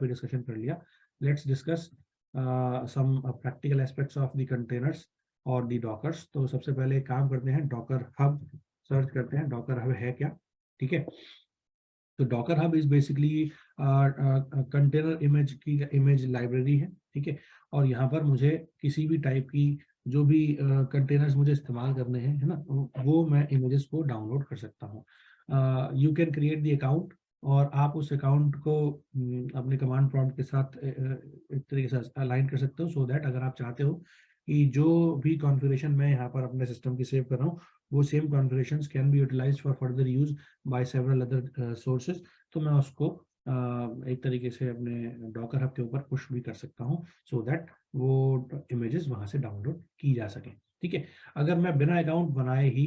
भी डिस्कशन कर लिया. Let's discuss some practical aspects of the containers और द डॉकर्स. तो सबसे पहले एक काम करते हैं, डॉकर हब सर्च करते हैं. डॉकर हब है क्या? ठीक है. तो Docker hub is basically container image की इमेज लाइब्रेरी है. ठीक है. और यहाँ पर मुझे किसी भी टाइप की जो भी कंटेनर्स मुझे इस्तेमाल करने हैं, है ना, वो मैं इमेजेस को डाउनलोड कर सकता हूँ. You can create the account और आप उस अकाउंट को अपने कमांड प्रॉम्प्ट के साथ एक तरीके से अलाइन कर सकते हो, सो दैट अगर आप चाहते हो कि जो भी कॉन्फ़िगरेशन मैं यहाँ पर अपने सिस्टम की सेव कर रहा हूँ, वो same configurations can be utilised for further use by several other sources. तो मैं उसको एक तरीके से अपने डॉकर हब के ऊपर पुश भी कर सकता हूँ, सो दैट वो इमेजेस वहाँ से डाउनलोड की जा सके. ठीक है. अगर मैं बिना अकाउंट बनाए ही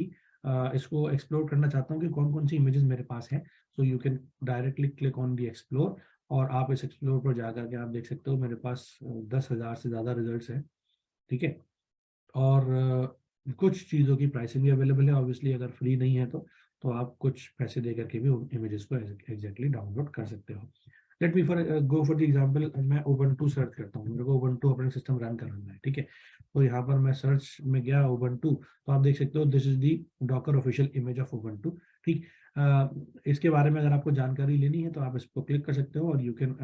इसको एक्सप्लोर करना चाहता हूँ कि कौन कौन सी इमेजेस मेरे पास हैं, so you can directly click on the explore और आप इस एक्सप्लोर पर जाकर के आप देख सकते हो मेरे पास 10,000 से ज़्यादा रिजल्ट्स हैं. ठीक है. और कुछ चीज़ों की प्राइसिंग भी अवेलेबल है. ऑब्वियसली अगर फ्री नहीं है तो आप कुछ पैसे दे करके भी उन इमेजेस को एग्जैक्टली डाउनलोड कर सकते हो. Let me go for the example. मैं उबंटू सर्च करता हूँ, मेरे को उबंटू ऑपरेटिंग सिस्टम रन करना है. ठीक है. तो यहाँ पर मैं सर्च में गया उबंटू, तो आप देख सकते हो this is the Docker official image of Ubuntu. ठीक. इसके बारे में अगर आपको जानकारी लेनी है तो आप इस पर क्लिक कर सकते हो और you can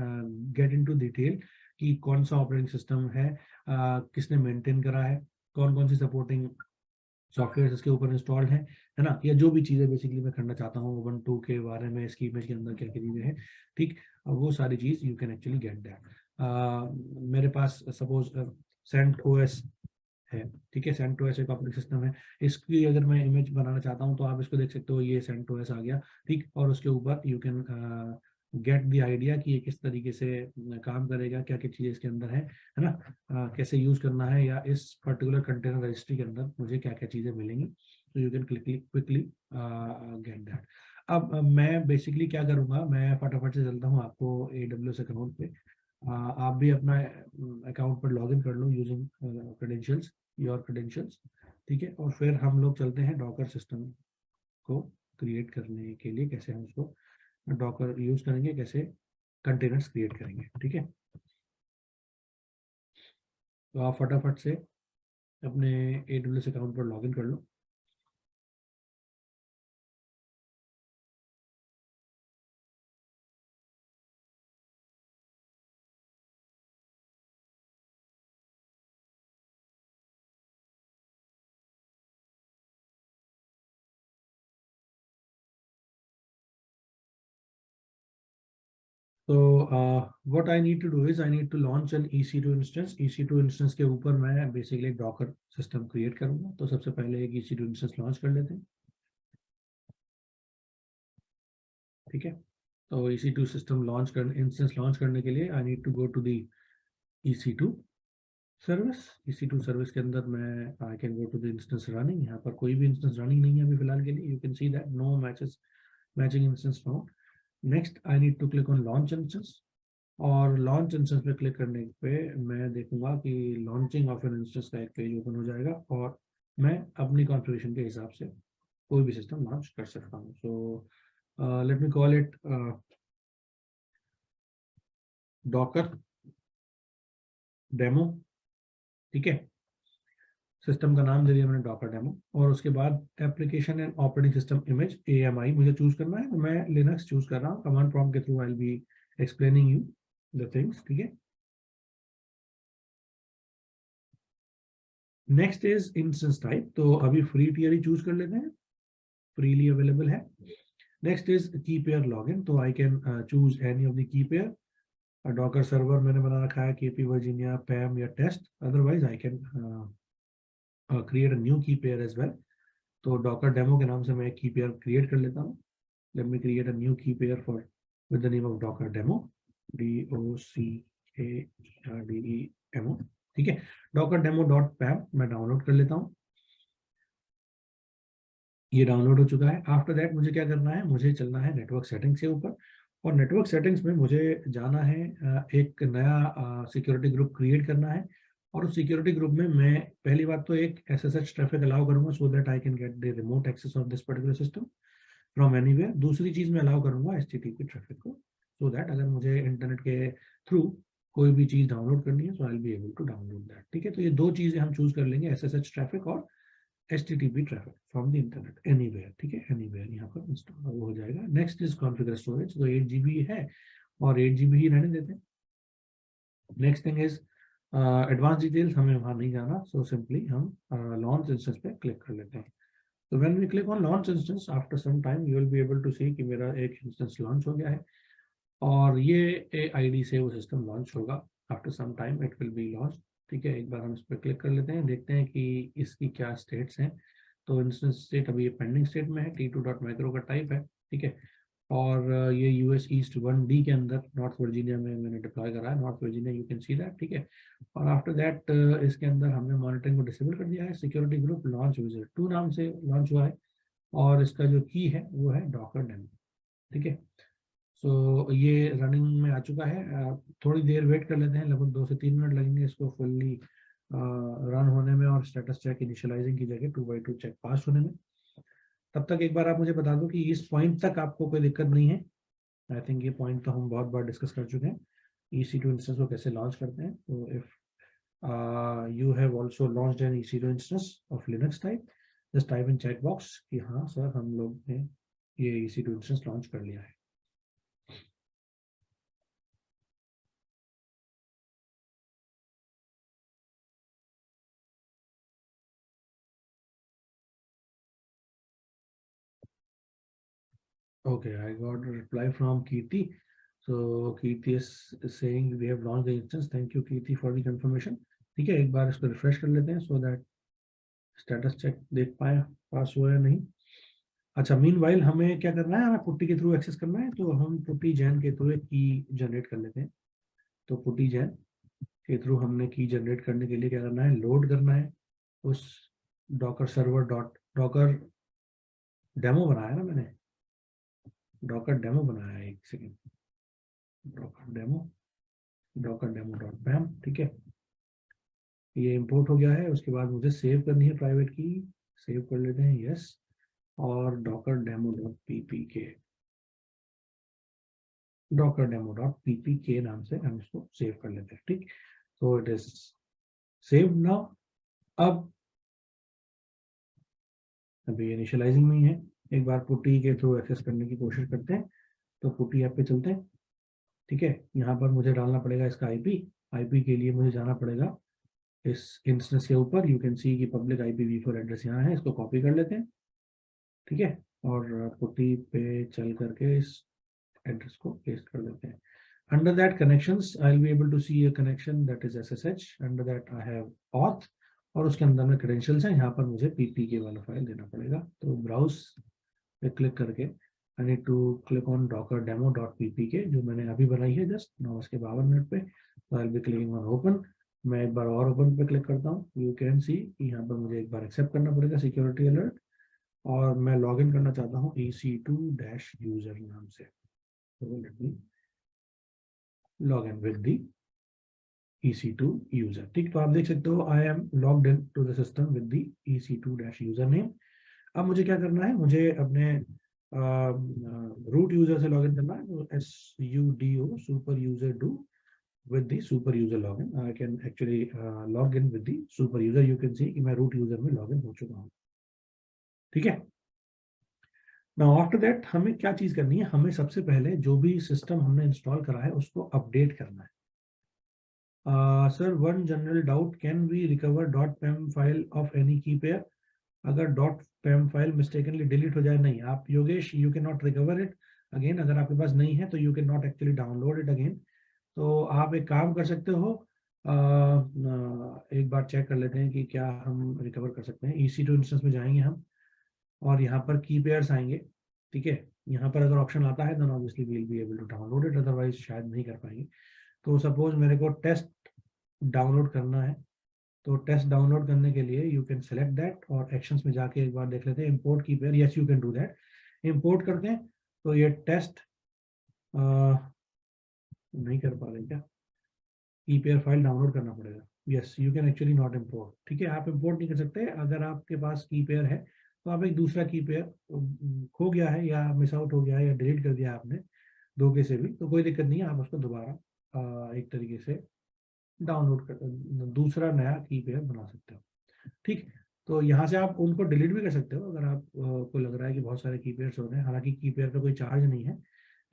get into detail कि कौन सा ऑपरेटिंग सिस्टम है, किसने मेंटेन करा है, कौन कौन सी सपोर्टिंग सॉफ्टवेयर इसके ऊपर इंस्टॉल्ड है ना, या जो भी चीज़ें बेसिकली मैं करना चाहता हूँ उबंटू के बारे में, इसकी इमेज के अंदर क्या क्या चीज़ें हैं. ठीक. वो सारी चीज़ you can actually get that. मेरे पास सपोज सेंट ओएस है. ठीक है. सेंट ओएस एक ऑपरेटिंग सिस्टम है. इसकी अगर मैं इमेज बनाना चाहता हूँ तो आप इसको देख सकते हो, ये सेंट ओएस आ गया. ठीक. और उसके ऊपर you can get the idea कि ये किस तरीके से काम करेगा, क्या क्या चीज़ें इसके अंदर है ना, कैसे यूज करना है, या इस पर्टिकुलर कंटेनर रजिस्ट्री के अंदर मुझे क्या क्या चीज़ें मिलेंगी. तो you can quickly get that. अब मैं बेसिकली क्या करूँगा, मैं फटाफट से चलता हूँ आपको AWS अकाउंट पे. आप भी अपना अकाउंट पर लॉगिन कर लो यूजिंग क्रेडेंशियल्स, योर क्रेडेंशियल्स. ठीक है. और फिर हम लोग चलते हैं डॉकर सिस्टम को क्रिएट करने के लिए, कैसे हम उसको डॉकर यूज करेंगे, कैसे कंटेनर्स क्रिएट करेंगे. ठीक है. तो आप फटाफट से अपने AWS अकाउंट पर लॉगिन कर लो. तो what I need to do is I need to launch an EC2 instance. EC2 instance के ऊपर मैं बेसिकली डॉकर सिस्टम क्रिएट करूंगा. तो सबसे पहले एक EC2 इंस्टेंस लॉन्च कर लेते हैं. ठीक है. तो EC2 सिस्टम लॉन्च कर इंस्टेंस लॉन्च करने के लिए I need to go to the EC2 service. EC2 service के अंदर मैं I can go to the instance running. यहाँ पर कोई भी इंस्टेंस रनिंग नहीं है अभी फिलहाल के लिए. You can see that no matching instance found. Next I need to click on launch instance. और लॉन्च इंस्टेंस पे क्लिक करने पे मैं देखूंगा कि लॉन्चिंग ऑफ एन इंस्टेंस का एक पेज ओपन हो जाएगा और मैं अपनी कॉन्फ़िगरेशन के हिसाब से कोई भी सिस्टम लॉन्च कर सकता हूँ. So let me call it Docker demo. ठीक है. सिस्टम का नाम दे दिया मैंने डॉकर डेमो. और उसके बाद application and operating system image AMI मुझे चूज करना है. तो मैं लिनक्स चूज कर रहा हूँ. कमांड प्रॉम्प्ट के through I will be explaining you the things. ठीक है. Next is instance type. तो अभी फ्री टियर ही चूज कर लेते हैं, फ्रीली अवेलेबल है. नेक्स्ट इज की पेयर लॉगिन. तो I can choose any of the key pair. Docker server मैंने बना रखा है KP वर्जीनिया, PAM या test. Otherwise I can create a new key pair as well. तो डॉकर डेमो के नाम से मैं एक की पेयर क्रिएट कर लेता हूँ. Let me create a new key pair for with the name of Docker demo. DOCARDEMO. ठीक है. डॉकर डेमो डॉट पैम मैं डाउनलोड कर लेता हूँ. ये डाउनलोड हो चुका है. आफ्टर दैट मुझे क्या करना है, मुझे चलना है नेटवर्क सेटिंग्स के ऊपर. और नेटवर्क सेटिंग्स में मुझे जाना है, एक नया सिक्योरिटी ग्रुप क्रिएट करना है. और उस सिक्योरिटी ग्रुप में मैं पहली बात तो एक SSH ट्रैफिक अलाउ करूंगा, so that I can get the remote access of this particular system from anywhere. दूसरी चीज मैं अलाउ करूंगा HTTP ट्रैफिक को. सो दैट अगर मुझे इंटरनेट के थ्रू कोई भी चीज़ डाउनलोड करनी है, so I will be able to download that. ठीक है, तो ये दो चीज़ें हम चूज कर लेंगे, SSH ट्रैफिक और HTTP traffic from the internet anywhere. ठीक है, एनीवेयर यहाँ पर इंस्टॉल हो जाएगा। नेक्स्ट इज कॉन्फ़िगर स्टोरेज, तो 8 GB है और 8 GB ही रहने देते हैं। Next thing is advance details, हमें वहाँ नहीं जाना, सो सिंपली हम लॉन्च इंस्टेंस पे क्लिक कर लेते हैं। तो when we click on launch instance, after some time you will be able to see कि मेरा एक इंस्टेंस लॉन्च हो गया है और ये आईडी से वो सिस्टम लॉन्च होगा। After some time it will be launch. ठीक है, एक बार हम इस पर क्लिक कर लेते हैं, देखते हैं कि इसकी क्या स्टेट्स हैं। तो इंस्टेंस स्टेट अभी ये पेंडिंग स्टेट में है, T2.micro का टाइप है। ठीक है, और ये US ईस्ट 1D के अंदर नॉर्थ वर्जीनिया में मैंने डिप्लॉय करा है, north Virginia, you can see that. ठीक है, और आफ्टर दैट इसके अंदर हमने मॉनिटरिंग को डिसेबल कर दिया है। सिक्योरिटी ग्रुप लॉन्च विजिट 2 नाम से लॉन्च हुआ है और इसका जो की है वो है डॉकर डेमो। ठीक है, सो ये रनिंग में आ चुका है। थोड़ी देर वेट कर लेते हैं, लगभग 2 से 3 मिनट लगेंगे इसको फुल्ली रन होने में और स्टेटस चेक इनिशियलाइजिंग की जगह 2x2 चेक पास होने में। तब तक एक बार आप मुझे बता दो कि इस पॉइंट तक आपको कोई दिक्कत नहीं है। आई थिंक ये पॉइंट तो हम बहुत बार डिस्कस कर चुके हैं, EC2 इंस्टेंस को कैसे लॉन्च करते हैं। तो if you have also launched N EC2 instance of Linux type, just type in chat box कि हाँ सर हम लोग ने ये EC2 इंस्टेंस लॉन्च कर लिया है। Okay, I got a reply from Kirti. So Kirti is saying we have launched the instance. Thank you Kirti for the confirmation. ठीक है, एक बार इसको रिफ्रेश कर लेते हैं so that स्टेटस चेक देख पाए पास हुआ या नहीं। अच्छा, मीनवाइल हमें क्या करना है, हमें पुट्टी के थ्रू एक्सेस करना है, तो हम पुट्टी जैन के थ्रू एक की जनरेट कर लेते हैं। तो पुट्टी जैन के थ्रू हमने की जनरेट करने के लिए क्या करना है, लोड करना है उस डॉकर सर्वर डॉकर डेमो बनाया ना मैंने, डॉकर डेमो बनाया है, एक सेकेंड, डॉकर डेमो डॉट पैम। ठीक है, ये इंपोर्ट हो गया है। उसके बाद मुझे सेव करनी है प्राइवेट की, सेव कर लेते हैं, यस। और डॉकर डेमो डॉट पीपीके नाम से हम इसको सेव कर लेते हैं। ठीक, तो इट इज सेव नाउ। अब अभी इनिशियलाइजिंग में ही है, एक बार पुट्टी के थ्रू एक्सेस करने की कोशिश करते हैं। तो पुट्टी ऐप पे चलते हैं। ठीक है, यहाँ पर मुझे डालना पड़ेगा इसका आईपी के लिए मुझे जाना पड़ेगा इस इंस्टेंस के ऊपर। यू कैन सी कि पब्लिक IPv4 एड्रेस यहाँ है, इसको कॉपी कर लेते हैं। ठीक है, और पुट्टी पे चल करके इस एड्रेस को पेस्ट कर देते हैं। Under that connections I will be able to see a connection that is SSH। Under that I have auth और उसके अंदर में क्रेडेंशियल्स हैं। यहाँ पर मुझे PPK वाला फाइल देना पड़ेगा। तो ब्राउज पे क्लिक करके I need to click on Docker demo dot PPK जो मैंने अभी बनाई है जस्ट 9:52 पे। तो I will B clicking on open. मैं एक बार और ओपन पे क्लिक करता हूँ। यू कैन सी कि यहाँ पर मुझे एक बार एक्सेप्ट करना पड़ेगा सिक्योरिटी अलर्ट, और मैं लॉग इन करना चाहता हूँ EC2-user नाम से। तो let me log in with the EC2 user. ठीक, तो आप देख सकते हो I am logged in to the system with the EC2-user name. अब मुझे क्या करना है, मुझे अपने रूट यूजर से लॉगिन करना है। तो SUDO super user do with the super user login. I can actually log in with the super user. You can see कि मैं root user में login हो चुका हूँ। ठीक है, नाउ आफ्टर दैट हमें क्या चीज करनी है, हमें सबसे पहले जो भी सिस्टम हमने इंस्टॉल करा है उसको अपडेट करना है। Sir one general doubt, can we recover .pem file of any key pair? अगर .pem फाइल मिस्टेकनली डिलीट हो जाए, नहीं आप Yogesh, you can not recover it again. अगर आपके पास नहीं है तो you can not actually download it again. तो आप एक काम कर सकते हो, एक बार चेक कर लेते हैं कि क्या हम रिकवर कर सकते हैं। EC2 इंस्टेंस में जाएंगे हम और यहाँ पर की पेयर्स आएंगे। ठीक है, यहाँ पर अगर ऑप्शन आता है तो obviously we will be able to download it, otherwise शायद नहीं कर पाएंगे। तो सपोज मेरे को टेस्ट डाउनलोड करना है, तो टेस्ट डाउनलोड करने के लिए यू कैन सेलेक्ट दैट और एक्शंस में जाके एक बार देख लेते हैं इंपोर्ट की pair. Yes, you can do that. Import करते हैं तो ये टेस्ट नहीं कर पा रहे क्या, की पेयर फाइल डाउनलोड करना पड़ेगा। Yes, you can actually not import. ठीक है, आप इम्पोर्ट नहीं कर सकते। अगर आपके पास की पेयर है तो आप एक दूसरा की पेयर खो गया है या मिस आउट हो गया है या डिलीट कर दिया आपने, धोखे से भी, तो कोई दिक्कत नहीं है, आप उसको दोबारा एक तरीके से डाउनलोड कर दूसरा नया की पेयर बना सकते हो। ठीक, तो यहाँ से आप उनको डिलीट भी कर सकते हो अगर आप को लग रहा है कि बहुत सारे की पेयर्स हो रहे हैं, हालांकि की पेयर का कोई चार्ज नहीं है,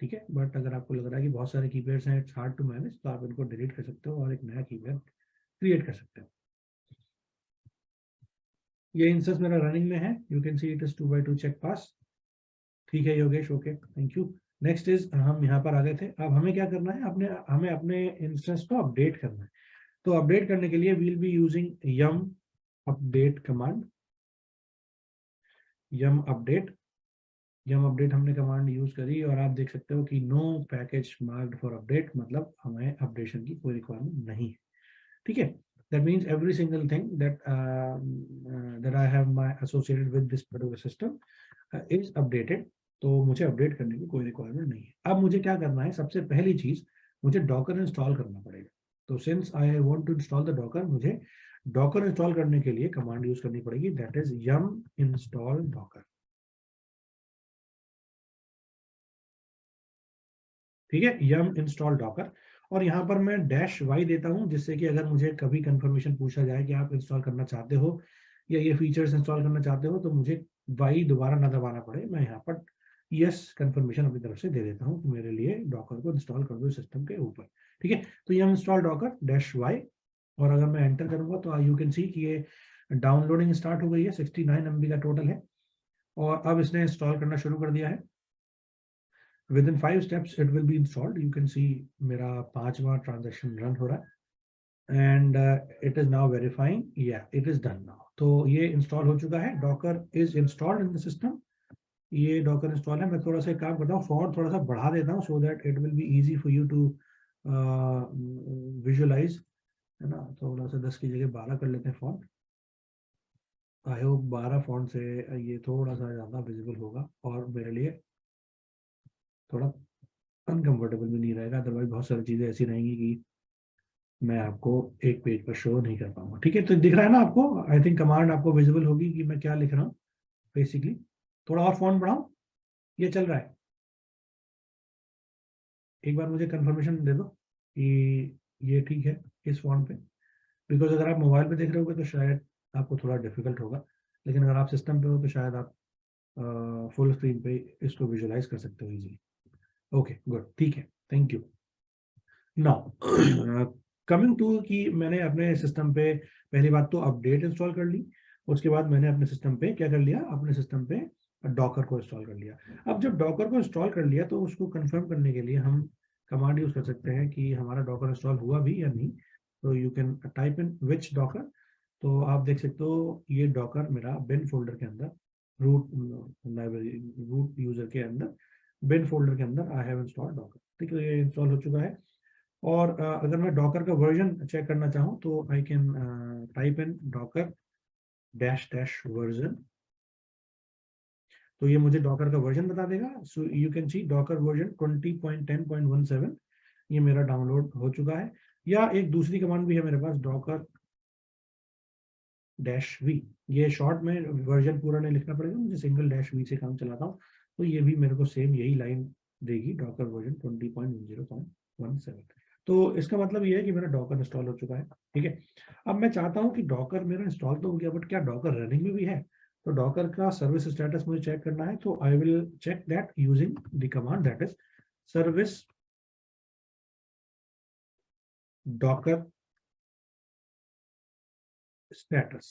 ठीक है, बट अगर आपको लग रहा है कि बहुत सारे की पेयर्स हैं, इट्स हार्ड टू मैनेज, तो आप इनको डिलीट कर सकते हो और एक नया की पेयर क्रिएट कर सकते हो। ये इंस्टेंस मेरा रनिंग में है, you can see it is 2x2 cheque pass. ठीक है Yogesh, okay, thank you. Next is, हम यहाँ पर आ गए थे, अब हमें क्या करना है, हमें अपने इंस्टेंस को अपडेट करना है। तो अपडेट करने के लिए we'll be using yum update command. Yum update हमने कमांड यूज करी और आप देख सकते हो कि no package marked for update, मतलब हमें अपडेशन की कोई रिक्वायरमेंट नहीं है। ठीक है, that means every single thing that I have my associated with this particular system is updated। तो मुझे अपडेट करने की कोई रिक्वायरमेंट नहीं है। अब मुझे क्या करना है, सबसे पहली चीज मुझे डॉकर इंस्टॉल करना पड़ेगा। तो since I want to install the Docker, मुझे डॉकर इंस्टॉल करने के लिए कमांड यूज करनी पड़ेगी, that is yum install Docker. ठीक है, यम इंस्टॉल डॉकर, और यहाँ पर मैं -y देता हूँ, जिससे कि अगर मुझे कभी कंफर्मेशन पूछा जाए कि आप इंस्टॉल करना चाहते हो या ये फीचर्स इंस्टॉल करना चाहते हो, तो मुझे y दोबारा ना दबाना पड़े, मैं यहाँ पर यस कंफर्मेशन अपनी तरफ से दे देता हूँ कि मेरे लिए डॉकर को इंस्टॉल कर दो सिस्टम के ऊपर। ठीक है, तो यम इंस्टॉल डॉकर -y, और अगर मैं एंटर करूंगा तो यू कैन सी कि ये डाउनलोडिंग स्टार्ट हो गई है, 69 MB का टोटल है, और अब इसने इंस्टॉल करना शुरू कर दिया है। Within 5 steps it will be installed, you can see मेरा 5वां ट्रांजेक्शन रन हो रहा है, and it is now verifying, yeah it is done now। तो ये इंस्टॉल हो चुका है, Docker is installed in the system. ये डॉकर इंस्टॉल है। मैं थोड़ा सा एक काम करता हूँ, फॉन्ट थोड़ा सा बढ़ा देता हूँ so that it will be easy for you to visualise, है ना। थोड़ा सा 10 की जगह 12 कर लेते हैं फॉन्ट। आई होप 12 फॉन्ट से ये थोड़ा सा ज़्यादा विजिबल होगा और मेरे लिए थोड़ा अनकंफर्टेबल भी नहीं रहेगा, अदरवाइज बहुत सारी चीज़ें ऐसी रहेंगी कि मैं आपको एक पेज पर शो नहीं कर पाऊंगा। ठीक है, तो दिख रहा है ना आपको, आई थिंक कमांड आपको विजिबल होगी कि मैं क्या लिख रहा हूँ बेसिकली। थोड़ा और फॉन्ट बढ़ाऊं, ये चल रहा है, एक बार मुझे कंफर्मेशन दे दो कि ये ठीक है इस फॉन्ट पे, बिकॉज अगर आप मोबाइल पे देख रहे होगे तो शायद आपको थोड़ा डिफिकल्ट होगा, लेकिन अगर आप सिस्टम पे हो तो शायद आप फुल स्क्रीन पे इसको विजुअलाइज कर सकते हो इजीली। ओके गुड, ठीक है, thank you. Now coming to कि मैंने अपने सिस्टम पे पहली बात तो अपडेट इंस्टॉल कर ली, उसके बाद मैंने अपने सिस्टम पे क्या कर लिया, अपने सिस्टम पे डॉकर को इंस्टॉल कर लिया। अब जब डॉकर को इंस्टॉल कर लिया तो उसको कंफर्म करने के लिए हम कमांड यूज कर सकते हैं कि हमारा डॉकर इंस्टॉल हुआ भी या नहीं। तो you can type in which Docker, तो आप देख सकते हो ये डॉकर मेरा बिन फोल्डर के अंदर, रूट लाइब्रेरी रूट यूजर के अंदर बिन फोल्डर के अंदर आई हैव इंस्टॉल डॉकर। ठीक है, ये इंस्टॉल हो चुका है। और अगर मैं डॉकर का वर्जन चेक करना चाहूँ तो I can type in Docker dash dash version, तो ये मुझे डॉकर का वर्जन बता देगा। So you can C Docker version 20.10.17, ये मेरा डाउनलोड हो चुका है। या एक दूसरी कमांड भी है मेरे पास, डॉकर डैश वी, ये शॉर्ट में वर्जन पूरा नहीं लिखना पड़ेगा मुझे, सिंगल डैश वी से काम चलाता हूँ, तो ये भी मेरे को सेम यही लाइन देगी, डॉकर वर्जन 20.10.17। तो इसका मतलब ये है कि मेरा डॉकर इंस्टॉल हो चुका है। ठीक है, अब मैं चाहता हूँ कि डॉकर मेरा इंस्टॉल तो हो गया, बट क्या डॉकर रनिंग में भी है? तो डॉकर का सर्विस स्टेटस मुझे चेक करना है, तो I will check that using the command that is service Docker status.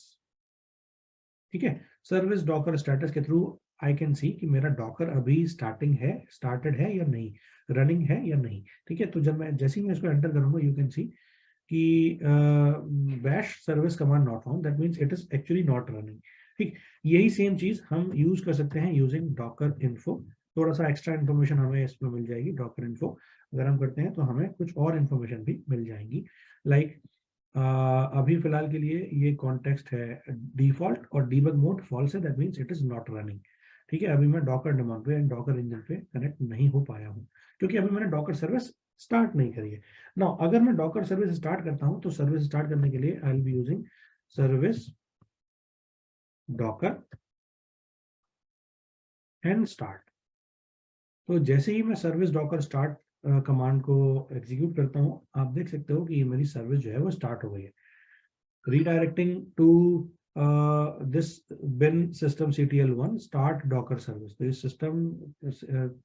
ठीक है, सर्विस डॉकर स्टेटस के थ्रू आई कैन सी कि मेरा डॉकर अभी स्टार्टेड है या नहीं, रनिंग है या नहीं। ठीक है, तो जब मैं जैसे ही मैं इसको एंटर करूंगा यू कैन सी कि bash service command not found, that means it is actually not running. ठीक, यही सेम चीज हम यूज कर सकते हैं यूजिंग डॉकर इन्फो। थोड़ा सा एक्स्ट्रा इन्फॉर्मेशन हमें इसमें मिल जाएगी, डॉकर इन्फो अगर हम करते हैं तो हमें कुछ और इन्फॉर्मेशन भी मिल जाएंगी। लाइक अभी फिलहाल के लिए ये कॉन्टेक्स्ट है डिफॉल्ट और डीबग मोड फॉल्स है, that means it is not running. ठीक है, अभी मैं डॉकर डेमन पे एंड डॉकर इंजन पे कनेक्ट नहीं हो पाया हूँ क्योंकि अभी मैंने डॉकर सर्विस स्टार्ट नहीं करी है। नाउ अगर मैं डॉकर सर्विस स्टार्ट करता हूँ तो सर्विस स्टार्ट करने के लिए आई will be using service Docker and start. तो जैसे ही मैं सर्विस डॉकर स्टार्ट कमांड को एग्जीक्यूट करता हूँ, आप देख सकते हो कि ये मेरी सर्विस जो है वो स्टार्ट हो गई है। Redirecting to this bin system ctl1 start docker service। तो इस सिस्टम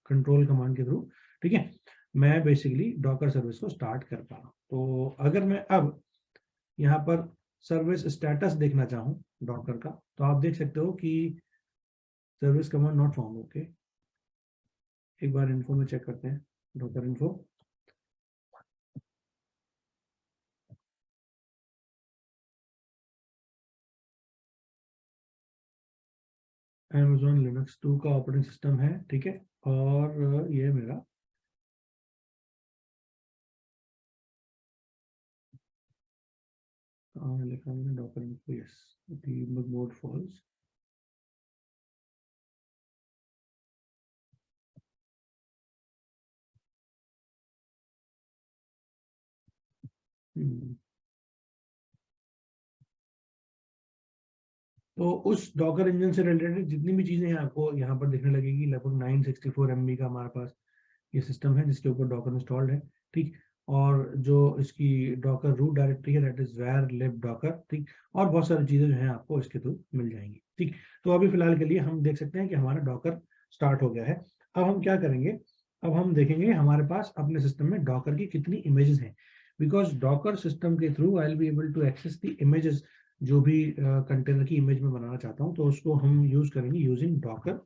कंट्रोल कमांड के थ्रू, ठीक है, मैं बेसिकली डॉकर सर्विस को स्टार्ट कर पा रहा हूँ। तो अगर मैं अब यहाँ पर सर्विस स्टेटस देखना चाहूँ डॉकर का, तो आप देख सकते हो कि service command not found. Okay, एक बार इन्फो में चेक करते हैं, डॉकर इन्फो। Amazon Linux 2 का ऑपरेटिंग सिस्टम है, ठीक है, और ये मेरा लिखा मैंने Docker info, yes, debug mode false. तो उस डॉकर इंजन से रिलेटेड जितनी भी चीजें हैं आपको यहाँ पर दिखने लगेगी। लगभग 964 MB का हमारे पास ये सिस्टम है जिसके ऊपर डॉकर इंस्टॉल्ड है, ठीक। और जो इसकी डॉकर रूट डायरेक्टरी है that is var lib docker, ठीक। और बहुत सारी चीजें जो है आपको इसके थ्रू मिल जाएंगी, ठीक। तो अभी फिलहाल के लिए हम देख सकते हैं कि हमारा डॉकर स्टार्ट हो गया है। अब हम क्या करेंगे, अब हम देखेंगे हमारे पास अपने सिस्टम में डॉकर की कितनी इमेजेस हैं, बिकॉज डॉकर सिस्टम के through I will be able to access the images. जो भी कंटेनर की इमेज में बनाना चाहता हूँ तो उसको हम यूज करेंगे यूजिंग डॉकर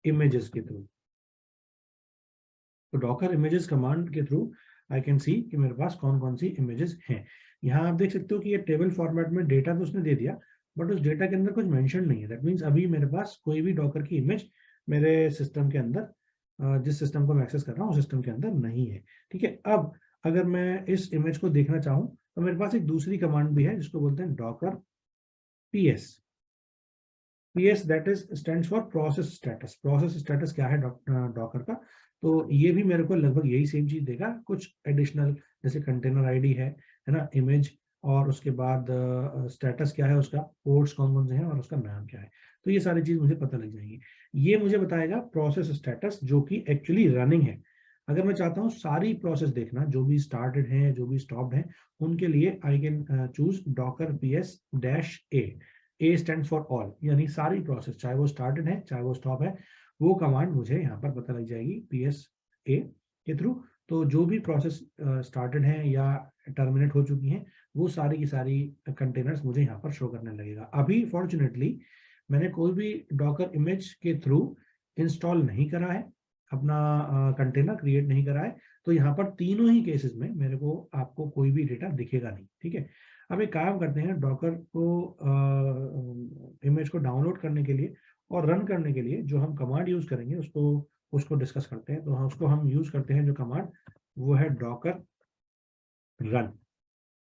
इमेजेस के थ्रू। तो डॉकर इमेजेस कमांड के थ्रू आई कैन सी कि मेरे पास कौन कौन सी इमेजेस हैं। यहाँ आप देख सकते हो कि ये टेबल फॉर्मेट में डेटा तो उसने दे दिया, बट उस डेटा के अंदर कुछ मेंशन नहीं है। दैट मीन्स अभी मेरे पास कोई भी डॉकर की इमेज मेरे सिस्टम के अंदर, जिस सिस्टम को मैं एक्सेस कर रहा हूँ उस सिस्टम के अंदर नहीं है, ठीक है। अब अगर मैं इस इमेज को देखना चाहूँ तो मेरे पास एक दूसरी कमांड भी है जिसको बोलते हैं Docker ps। PS that is stands for process status. Process status क्या है डॉकर का, तो ये भी मेरे को लगभग यही सेम चीज देगा। कुछ एडिशनल जैसे कंटेनर आईडी है ना, इमेज, और उसके बाद स्टेटस क्या है उसका, पोर्ट्स कौन कौन से हैं और उसका नाम क्या है। तो ये सारी चीज मुझे पता लग जाएंगी। ये मुझे बताएगा प्रोसेस स्टेटस जो कि एक्चुअली रनिंग है। अगर मैं चाहता हूँ सारी प्रोसेस देखना, जो भी स्टार्टेड है जो भी स्टॉप्ड है, उनके लिए I can choose Docker ps-a। A stand for all, यानी सारी प्रोसेस चाहे वो स्टार्टेड है चाहे वो स्टॉप है, वो कमांड मुझे यहाँ पर पता लग जाएगी ps-a के थ्रू। तो जो भी प्रोसेस स्टार्टेड है या टर्मिनेट हो चुकी हैं, वो सारी की सारी कंटेनर्स मुझे यहाँ पर शो करने लगेगा। अभी फॉर्चुनेटली मैंने कोई भी डॉकर इमेज के थ्रू इंस्टॉल नहीं करा है, अपना कंटेनर क्रिएट नहीं करा है, तो यहाँ पर तीनों ही केसेस में मेरे को आपको कोई भी डेटा दिखेगा नहीं, ठीक है। अब एक काम करते हैं, डॉकर को इमेज को डाउनलोड करने के लिए और रन करने के लिए जो हम कमांड यूज करेंगे उसको डिस्कस करते हैं। तो हाँ, उसको हम यूज करते हैं जो कमांड, वो है डॉकर रन,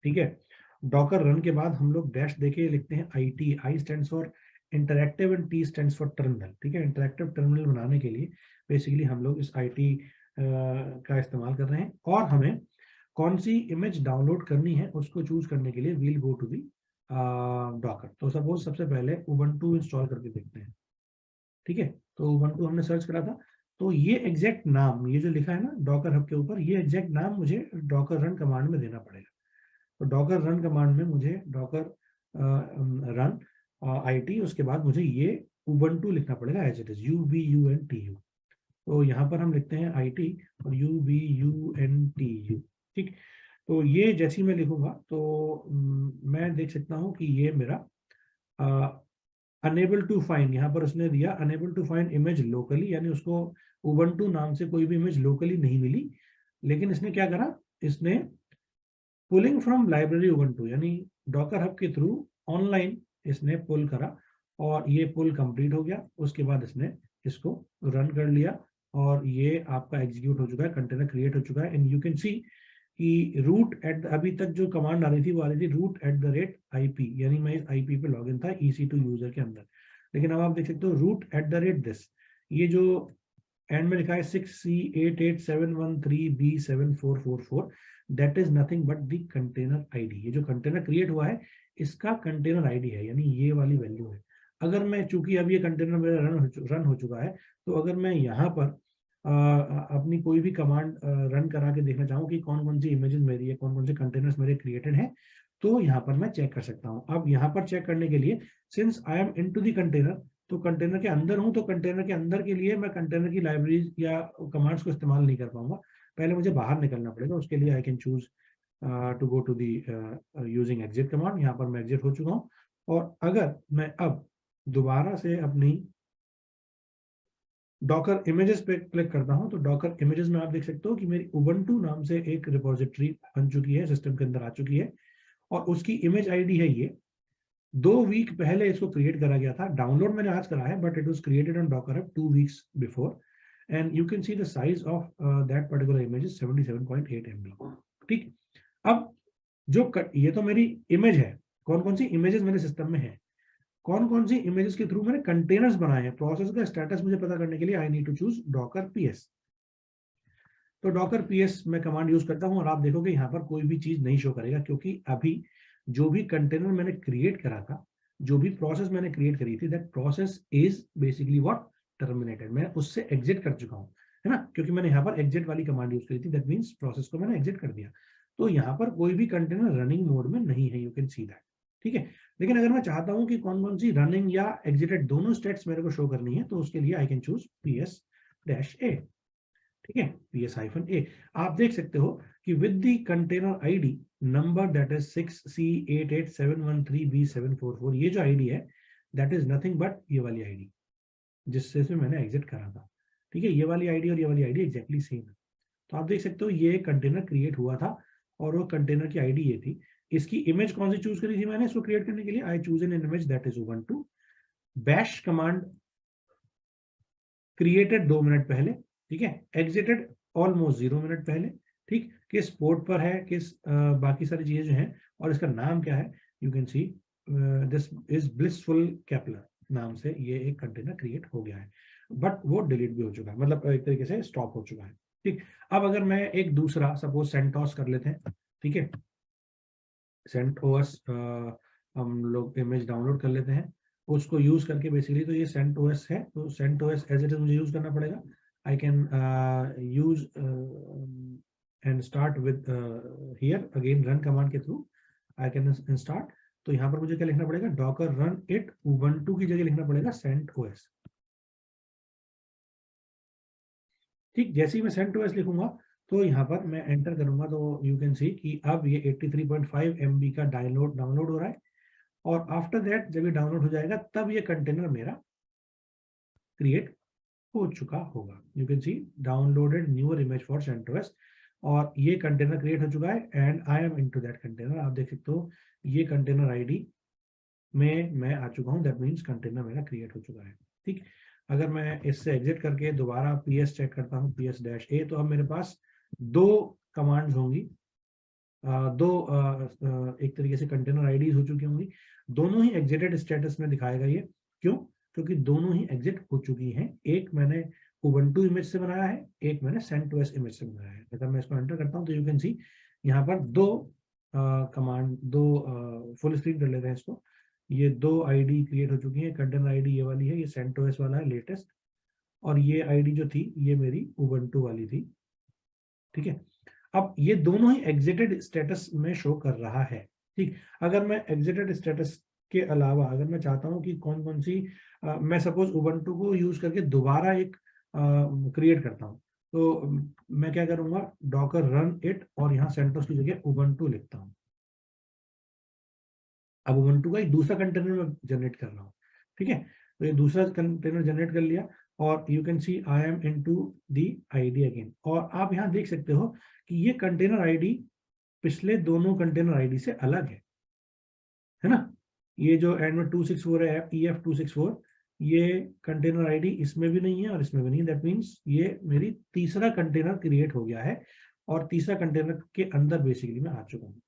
ठीक है। डॉकर रन के बाद हम लोग डैश देके लिखते हैं IT। I stands for interactive and T stands for terminal, ठीक है। इंटरएक्टिव टर्मिनल बनाने के लिए बेसिकली हम लोग इस IT का इस्तेमाल कर रहे हैं। और हमें कौन सी इमेज डाउनलोड करनी है उसको चूज करने के लिए we'll go to the Docker. तो सपोज सबसे पहले उबंटू इंस्टॉल करके देखते हैं, ठीक है। तो उबंटू हमने सर्च करा था, तो ये एग्जैक्ट नाम, ये जो लिखा है ना डॉकर हब के ऊपर, ये एग्जैक्ट नाम मुझे डॉकर रन कमांड में देना पड़ेगा। तो डॉकर रन कमांड में मुझे डॉकर रन IT, उसके बाद मुझे ये उबंटू लिखना पड़ेगा एज इट इज, UBUNTU। तो यहाँ पर हम लिखते हैं IT और UBUNTU, ठीक। तो ये जैसे ही मैं लिखूंगा तो मैं देख सकता हूँ कि ये मेरा अनेबल टू फाइंड, यहाँ पर उसने दिया unable to find image locally, यानी उसको उबंटू नाम से कोई भी इमेज लोकली नहीं मिली। लेकिन इसने क्या करा, इसने पुलिंग फ्रॉम लाइब्रेरी उबंटू, यानी डॉकर हब के थ्रू ऑनलाइन इसने पुल करा और ये पुल कंप्लीट हो गया। उसके बाद इसने इसको रन कर लिया और ये आपका एग्जीक्यूट हो चुका है, कंटेनर क्रिएट हो चुका है। एंड यू कैन सी कि रूट एट, अभी तक जो कमांड आ रही थी वो आ रही थी root@IP, यानी मैं इस IP पे लॉगिन था EC2 यूजर के अंदर। लेकिन अब आप देख सकते हो root@this, ये जो एंड में लिखा है 6C887113B7444, that is nothing but the container ID। ये जो कंटेनर क्रिएट हुआ है इसका कंटेनर ID है, यानी ये वाली वैल्यू है। अगर मैं, चूंकि अब ये कंटेनर मेरा रन हो चुका है, तो अगर मैं यहाँ पर अपनी कोई भी कमांड रन करा के देखना चाहूँ कि कौन कौन सी इमेजेस मेरी है, कौन कौन से कंटेनर्स मेरे क्रिएटेड हैं, तो यहाँ पर मैं चेक कर सकता हूँ। अब यहाँ पर चेक करने के लिए, since I am into the container, तो कंटेनर के अंदर हूँ, तो कंटेनर के अंदर के लिए मैं कंटेनर की लाइब्रेरीज या कमांड्स को इस्तेमाल नहीं कर पाऊंगा, पहले मुझे बाहर निकलना पड़ेगा। उसके लिए I can choose to go to the using exit command. यहाँ पर मैं एग्जिट हो चुका हूँ। और अगर मैं अब दोबारा से अपनी डॉकर इमेजेस पे क्लिक करता हूं, तो डॉकर इमेजेस में आप देख सकते हो कि मेरी उबंटू नाम से एक रिपोजिटरी बन चुकी है, सिस्टम के अंदर आ चुकी है, और उसकी इमेज आईडी है ये। 2 वीक पहले इसको क्रिएट करा गया था, डाउनलोड मैंने आज करा है, but it was created on Docker hub 2 weeks before, and you can see the size of that particular image is 77.8 MB। ठीक, अब ये तो मेरी इमेज है, कौन कौन सी इमेजेस मेरे सिस्टम में है, कौन कौन सी इमेजेस के थ्रू मैंने कंटेनर्स बनाए हैं, प्रोसेस का स्टेटस मुझे पता करने के लिए I need to choose Docker PS. तो डॉकर पीएस मैं कमांड यूज करता हूं, और आप देखोगे यहाँ पर कोई भी चीज नहीं शो करेगा, क्योंकि अभी जो भी कंटेनर मैंने क्रिएट करा था, जो भी प्रोसेस मैंने क्रिएट करी थी, that process is basically what, terminated. मैं उससे एग्जिट कर चुका हूँ, है ना, क्योंकि मैंने यहाँ पर एग्जिट वाली कमांड यूज करी थी, दैट मीन्स प्रोसेस को मैंने एग्जिट कर दिया। तो यहाँ पर कोई भी कंटेनर रनिंग मोड में नहीं है, यू कैन सी दैट। ठीक है, लेकिन अगर मैं चाहता हूं कि कौन कौन सी रनिंग या एग्जिटेड दोनों स्टेट्स मेरे को शो करनी है, तो उसके लिए आई कैन चूज PS-A। ठीक है, PS-A। आप देख सकते हो कि with the container ID number that is 6C88713B744, ये जो आईडी है दैट इज नथिंग बट ये वाली आईडी जिससे से मैंने एग्जिट करा था। ठीक है, ये वाली आईडी और ये वाली आईडी एग्जैक्टली सेम है। तो आप देख सकते हो ये कंटेनर क्रिएट हुआ था, और वो कंटेनर की आईडी ये थी। इसकी इमेज कौन सी चूज करी थी मैंने इसको क्रिएट करने के लिए, I choose an image that is Ubuntu. Bash command created 2 minute पहले, ठीक है, एग्जिटेड ऑलमोस्ट 0 मिनट पहले। ठीक, किस पोर्ट पर है, किस बाकी सारी चीजें जो हैं, और इसका नाम क्या है, you can see this is blissful कैपलर नाम से ये एक कंटेनर क्रिएट हो गया है, बट वो डिलीट भी हो चुका है, मतलब एक तरीके से स्टॉप हो चुका है। ठीक, अब अगर मैं एक दूसरा सपोज सेंटोस कर लेते हैं, ठीक है, सेंटोस हम लोग इमेज डाउनलोड कर लेते हैं, उसको यूज करके बेसिकली, तो ये सेंटोस है, तो सेंटोस एज इट इज मुझे यूज करना पड़ेगा। आई can use and start with here again run command के थ्रू आई कैन स्टार्ट। तो यहाँ पर मुझे क्या लिखना पड़ेगा, डॉकर रन इट उबंटू की जगह लिखना पड़ेगा सेंटोस। ठीक, जैसे ही मैं सेंटोस लिखूंगा, तो यहाँ पर मैं एंटर करूंगा, तो यू कैन सी कि अब ये 83.5 MB का डाउनलोड हो रहा है, और आफ्टर दैट जब ये डाउनलोड हो जाएगा, तब ये कंटेनर मेरा क्रिएट हो चुका होगा। You can see downloaded newer image for CentOS, और ये कंटेनर क्रिएट हो चुका है, and I am into that container. आप देख सकते हो ये कंटेनर आईडी में मैं आ चुका हूँ, दैट मीन्स कंटेनर मेरा क्रिएट हो चुका है। ठीक, अगर मैं इससे एग्जिट करके दोबारा PS चेक करता हूँ, PS-A, तो अब मेरे पास 2 कमांड्स होंगी, दो एक तरीके से कंटेनर आईडीज हो चुकी होंगी, दोनों ही एग्जिटेड स्टेटस में दिखाएगा ये। क्यों, क्योंकि दोनों ही एग्जिट हो चुकी हैं। एक मैंने उबंटू इमेज से बनाया है, एक मैंने सेंटोस इमेज से बनाया है। अगर मैं इसको एंटर करता हूं, तो यू कैन सी यहाँ पर 2 कमांड, 2 फुल स्क्रीन कर लेते हैं इसको। ये 2 आईडी क्रिएट हो चुकी है, कंटेनर आईडी ये वाली है, ये सेंटोस वाला है लेटेस्ट, और ये आईडी जो थी ये मेरी उबंटू वाली थी। ठीक है, अब ये दोनों ही एग्जिटेड स्टेटस में शो कर रहा है। ठीक, अगर मैं एग्जिटेड स्टेटस के अलावा अगर मैं चाहता हूं कि कौन कौन सी मैं सपोज उबंटू को यूज करके दोबारा एक क्रिएट करता हूं, तो मैं क्या करूंगा, डॉकर रन इट, और यहाँ सेंटोस की जगह उबंटू लिखता हूँ। अब उबंटू का एक दूसरा कंटेनर में जनरेट कर रहा हूँ। ठीक है, तो ये दूसरा कंटेनर जनरेट कर लिया, और you can C I am into the ID again, और आप यहाँ देख सकते हो कि ये कंटेनर आईडी पिछले दोनों कंटेनर आईडी से अलग है ना। ये जो एंड में 264 है, EF264, ये कंटेनर आईडी इसमें भी नहीं है और इसमें भी नहीं, दैट मीन्स ये मेरी तीसरा कंटेनर क्रिएट हो गया है, और तीसरा कंटेनर के अंदर बेसिकली मैं आ चुका हूँ।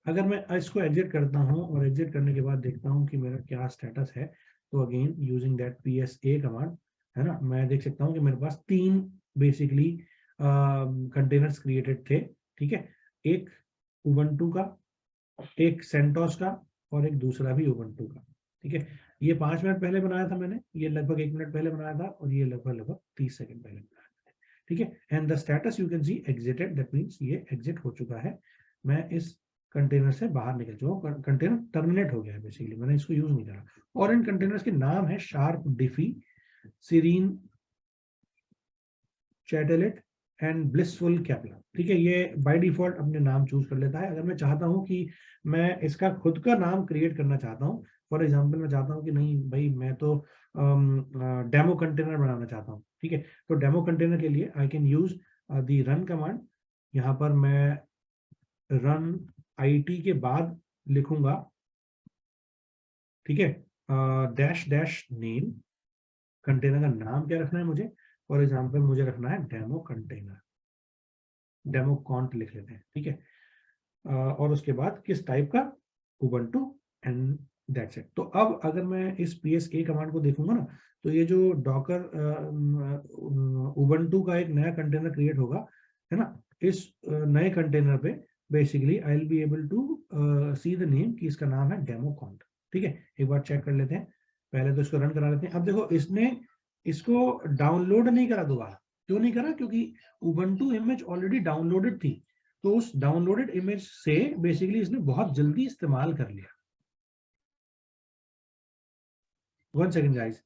अगर मैं इसको एग्जिट करता हूँ, और एग्जिट करने के बाद देखता हूँ कि मेरा क्या स्टेटस है, तो again using that PS-A command, है ना, मैं देख सकता हूँ कि मेरे पास 3 बेसिकली कंटेनर्स क्रिएटेड थे। ठीक है, एक उबंटू का, एक सेंटोस का, और एक दूसरा भी उबंटू का। ठीक है, ये 5 मिनट पहले बनाया था मैंने, ये लगभग 1 मिनट पहले बनाया था, और ये लगभग 30 सेकंड पहले बनाया था। ठीक है। And the status you can C exerted, that means ये एग्जिट हो चुका है, मैं इस कंटेनर से बाहर निकल चुका हूँ, कंटेनर टर्मिनेट हो गया है बेसिकली, मैंने इसको यूज नहीं करा। और इन कंटेनर्स के नाम है sharp, Diffie, serine, चैटेलेट and blissful कैपला। ठीक है, ये बाय डिफॉल्ट अपने नाम चूज कर लेता है। अगर मैं चाहता हूँ कि मैं इसका खुद का नाम क्रिएट करना चाहता हूँ, फॉर एग्जांपल मैं चाहता हूँ कि नहीं भाई मैं तो डेमो कंटेनर बनाना चाहता हूँ, ठीक है, तो डेमो कंटेनर के लिए I can use the run command. यहाँ पर मैं रन IT के बाद लिखूंगा, ठीक है, डैश डैश नेम, कंटेनर का नाम क्या रखना है मुझे, फॉर एग्जांपल मुझे रखना है डेमो कंटेनर, डेमो कॉन्ट लिख लेते हैं, ठीक है। और उसके बाद किस टाइप का, उबंटू, एंड दैट्स इट। तो अब अगर मैं इस psa कमांड को देखूंगा ना, तो ये जो डॉकर उबंटू का एक नया कंटेनर क्रिएट होगा, है ना, इस नए कंटेनर पे basically I will be able to see the name, कि इसका नाम है डेमो कॉन्ट। ठीक है, एक बार चेक कर लेते हैं, पहले तो इसको रन करा लेते हैं। अब देखो इसने इसको डाउनलोड नहीं करा दोबारा, क्यों नहीं करा, क्योंकि उबंटू इमेज ऑलरेडी डाउनलोडेड थी, तो उस डाउनलोडेड इमेज से बेसिकली इसने बहुत जल्दी इस्तेमाल कर लिया। 1 सेकंड गाइस।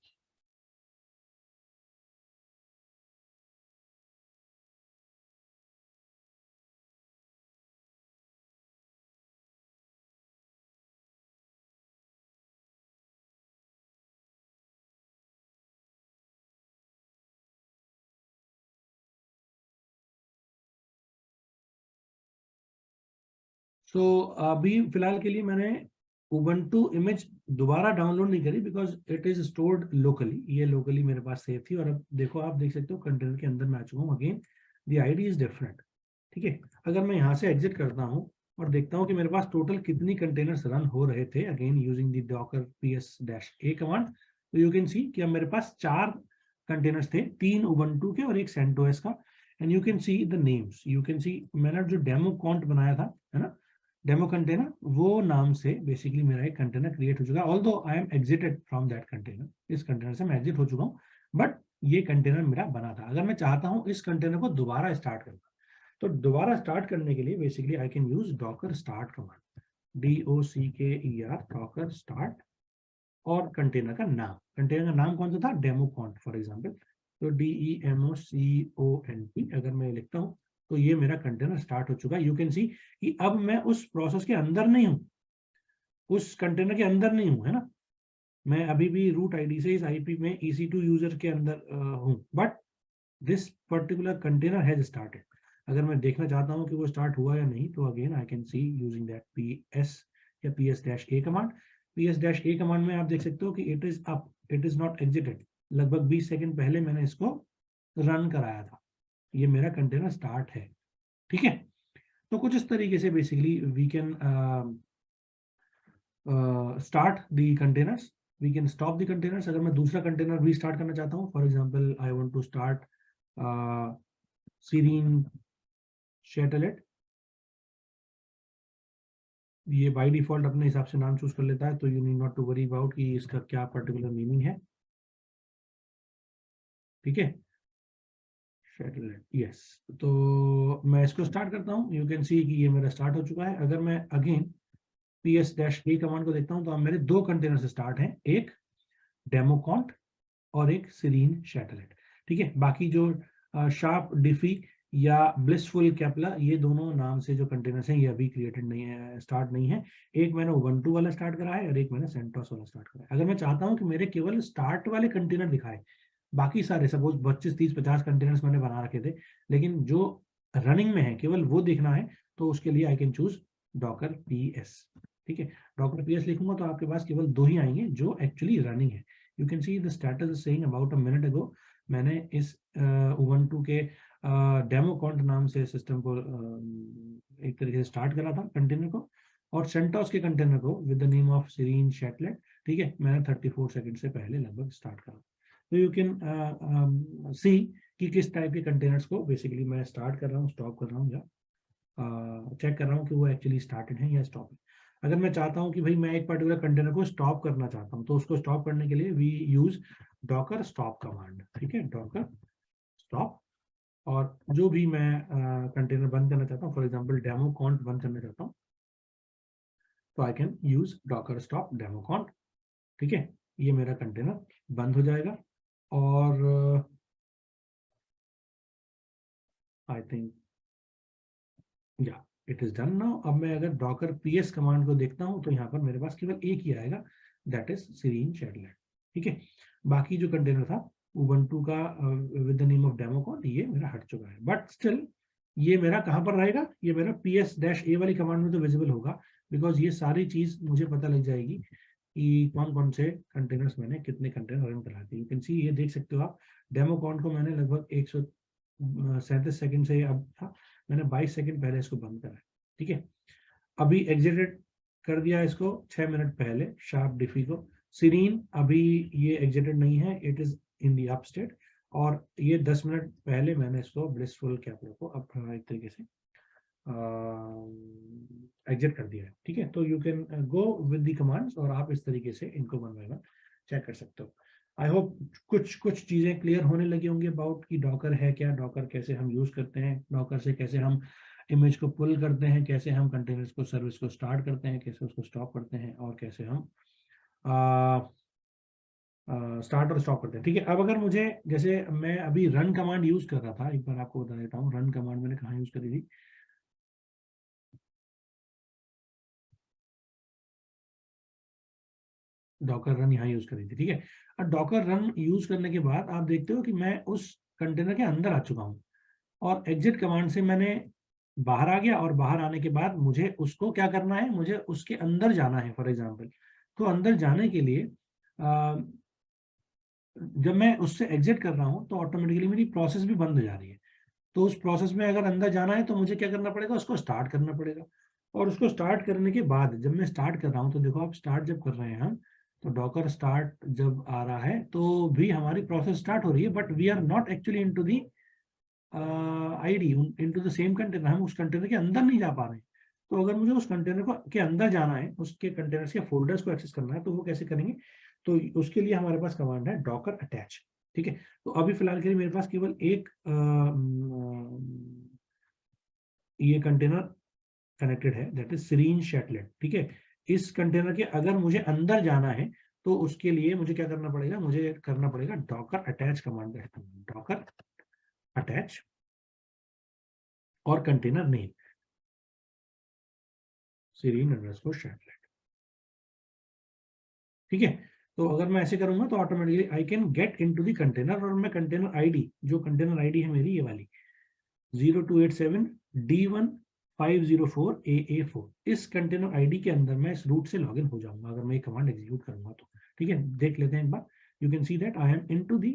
सो अभी फिलहाल के लिए मैंने उबंटू इमेज दोबारा डाउनलोड नहीं करी, because it is stored locally, ये लोकली मेरे पास सेव थी। और अब देखो, आप देख सकते हो कंटेनर के अंदर मैं आ चुका हूँ, again the ID is different. ठीक है, अगर मैं यहाँ से एग्जिट करता हूँ और देखता हूँ कि मेरे पास टोटल कितनी कंटेनर्स रन हो रहे थे, again using the Docker ps-a command, तो यू कैन सी कि अब मेरे पास 4 कंटेनर्स थे, 3 उबंटू के और एक सेंटोस का। And you can see the names, you can सी मैंने जो डेमो कॉन्ट बनाया था, है ना, डेमो कंटेनर, वो नाम से बेसिकली मेरा एक कंटेनर क्रिएट हो चुका है। Although I am exerted from that container, इस कंटेनर से मैं एग्जिट हो चुका हूँ, बट ये कंटेनर मेरा बना था। अगर मैं चाहता हूँ इस कंटेनर को दोबारा स्टार्ट करना, तो दोबारा स्टार्ट करने के लिए basically I can use Docker start command, DOCKER, Docker start, और कंटेनर का नाम, कंटेनर का नाम कौन सा था, डेमो कॉन्ट फॉर एग्जाम्पल, तो DEMOCONT अगर मैं लिखता हूँ, तो ये मेरा कंटेनर स्टार्ट हो चुका है। यू कैन सी कि अब मैं उस प्रोसेस के अंदर नहीं हूँ, उस कंटेनर के अंदर नहीं हूँ, है ना, मैं अभी भी रूट आईडी से इस IP में EC2 यूजर के अंदर हूँ, but this particular container has started. अगर मैं देखना चाहता हूँ कि वो स्टार्ट हुआ या नहीं, तो again I can C using that PS या PS-A कमांड। PS-A कमांड में आप देख सकते हो कि it is up, it is not exerted. लगभग 20 सेकंड पहले मैंने इसको रन कराया था, ये मेरा कंटेनर स्टार्ट है। ठीक है, तो कुछ इस तरीके से basically we can start the containers, we can stop the containers. अगर मैं दूसरा कंटेनर भी स्टार्ट करना चाहता हूँ, for example I want to start serene Chatelet, ये बाय डिफॉल्ट अपने हिसाब से नाम चूज कर लेता है, तो you need not to worry about कि इसका क्या पर्टिकुलर मीनिंग है। ठीक है, शैटेलाइट, यस। तो मैं इसको स्टार्ट करता हूँ, यू कैन सी कि ये मेरा स्टार्ट हो चुका है। अगर मैं अगेन PS-A कमांड को देखता हूँ, तो अब मेरे 2 कंटेनर से स्टार्ट हैं, एक डेमो कॉन्ट और एक सीरीन शैटेलाइट। ठीक है, बाकी जो शार्प, डिफी या ब्लिसफुल कैपला, ये दोनों नाम से जो कंटेनर्स हैं, ये अभी क्रिएटेड नहीं है, स्टार्ट नहीं है। एक मैंने उबंटू वाला स्टार्ट करा है और एक मैंने सेंटोस वाला स्टार्ट करा है। अगर मैं चाहता हूं कि मेरे केवल स्टार्ट वाले कंटेनर दिखाए, बाकी सारे सपोज 25, 30, 50 कंटेनर्स मैंने बना रखे थे, लेकिन जो रनिंग में है केवल वो देखना है, तो उसके लिए I can choose Docker PS। ठीक है, डॉकर PS लिखूंगा तो आपके पास केवल 2 ही आएंगे जो एक्चुअली रनिंग है। You can see the status is saying about a minute ago मैंने इस उबंटू के डेमो कॉन्ट नाम से सिस्टम को एक तरीके से स्टार्ट करा था कंटेनर को, और सेंटोस के कंटेनर को with the name of serene Chatelet, ठीक है, मैंने 34 सेकंड से पहले लगभग स्टार्ट करा। तो यू कैन सी कि किस टाइप के कंटेनर्स को बेसिकली मैं स्टार्ट कर रहा हूँ, स्टॉप कर रहा हूँ, या चेक कर रहा हूँ कि वो एक्चुअली स्टार्टेड है या स्टॉप है। अगर मैं चाहता हूँ कि भाई मैं एक पर्टिकुलर कंटेनर को स्टॉप करना चाहता हूँ, तो उसको स्टॉप करने के लिए we use Docker stop command. ठीक है, डॉकर स्टॉप, और जो भी मैं कंटेनर बंद करना चाहता हूँ, फॉर एग्जांपल डेमो कॉन्ट बंद करना चाहता हूँ, तो I can use Docker stop demo can't. ठीक है, ये मेरा कंटेनर बंद हो जाएगा। और आई थिंक या इट इज डन नाउ। अब मैं अगर डॉकर पीएस कमांड को देखता हूं तो यहाँ पर मेरे पास केवल एक ही आएगा, दैट इज सीरीन शेडलेट। ठीक है, बाकी जो कंटेनर था उबंटू का with the name of demo can't, ये मेरा हट चुका है। बट स्टिल ये मेरा कहाँ पर रहेगा, ये मेरा ps-a वाली कमांड में तो विजिबल होगा, बिकॉज ये सारी चीज मुझे पता लग जाएगी कि कौन कौन से कंटेनर्स मैंने कितने कंटेनर रन कराए थे। यू कैन सी, ये देख सकते हो आप, डेमो कॉन्ट को मैंने लगभग 137 सेकंड से अब था, मैंने 22 सेकंड पहले इसको बंद करा है। ठीक है, अभी एग्जिटेड कर दिया इसको 6 मिनट पहले शार्प डिफी को। सीरीन अभी ये एग्जिटेड नहीं है, it is in the up state, और ये 10 मिनट पहले मैंने इसको ब्लिसफुल कैपरा को अब एक तरीके से एग्जिट कर दिया है। ठीक है, तो you can go with the commands और आप इस तरीके से इनको वन बाय वन चेक कर सकते हो। आई होप कुछ चीजें क्लियर होने लगी होंगी अबाउट कि डॉकर है क्या, डॉकर कैसे हम यूज करते हैं, डॉकर से कैसे हम इमेज को पुल करते हैं, कैसे हम कंटेनर्स को सर्विस को स्टार्ट करते हैं, कैसे उसको स्टॉप करते हैं, और कैसे हम स्टार्ट और स्टॉप करते हैं। ठीक है, अब अगर मुझे, जैसे मैं अभी रन कमांड यूज कर रहा था, एक बार आपको बता देता हूँ रन कमांड मैंने कहाँ यूज करी थी। डॉकर रन यहाँ यूज करी थी। ठीक है, और डॉकर रन यूज करने के बाद आप देखते हो कि मैं उस कंटेनर के अंदर आ चुका हूँ, और एग्जिट कमांड से मैंने बाहर आ गया, और बाहर आने के बाद मुझे उसको क्या करना है, मुझे उसके अंदर जाना है फॉर एग्जाम्पल। तो अंदर जाने के लिए जब मैं उससे एग्जिट कर रहा हूँ तो ऑटोमेटिकली मेरी प्रोसेस भी बंद हो जा रही है। तो उस प्रोसेस में अगर अंदर जाना है तो मुझे क्या करना पड़ेगा, उसको स्टार्ट करना पड़ेगा। और उसको स्टार्ट करने के बाद जब मैं स्टार्ट कर रहा हूँ, तो देखो आप स्टार्ट जब कर रहे हैं हम, तो डॉकर स्टार्ट जब आ रहा है तो भी हमारी प्रोसेस स्टार्ट हो रही है, but we are not actually into the ID, into the same container, हम उस कंटेनर के अंदर नहीं जा पा रहे हैं। तो अगर मुझे उस कंटेनर को के अंदर जाना है, उसके कंटेनर्स के फोल्डर्स को एक्सेस करना है, तो वो कैसे करेंगे, तो उसके लिए हमारे पास कमांड है डॉकर अटैच। ठीक है, तो अभी फिलहाल के लिए मेरे पास केवल एक ये कंटेनर कनेक्टेड है, दैट इज सीरीन शेटलेट। ठीक है, इस कंटेनर के अगर मुझे अंदर जाना है तो उसके लिए मुझे क्या करना पड़ेगा, मुझे करना पड़ेगा Docker attach command, Docker attach और कंटेनर नेम सीरीन_शेटलेट। ठीक है, तो अगर मैं ऐसे करूंगा तो automatically I can get into the container, और मैं कंटेनर आईडी, जो कंटेनर आईडी है मेरी ये वाली 0287D1504AA4, इस कंटेनर आईडी के अंदर मैं इस रूट से लॉगिन हो जाऊंगा अगर मैं ये कमांड एग्जीक्यूट करूंगा तो। ठीक है, देख लेते हैं एक बार। You can see that I am into the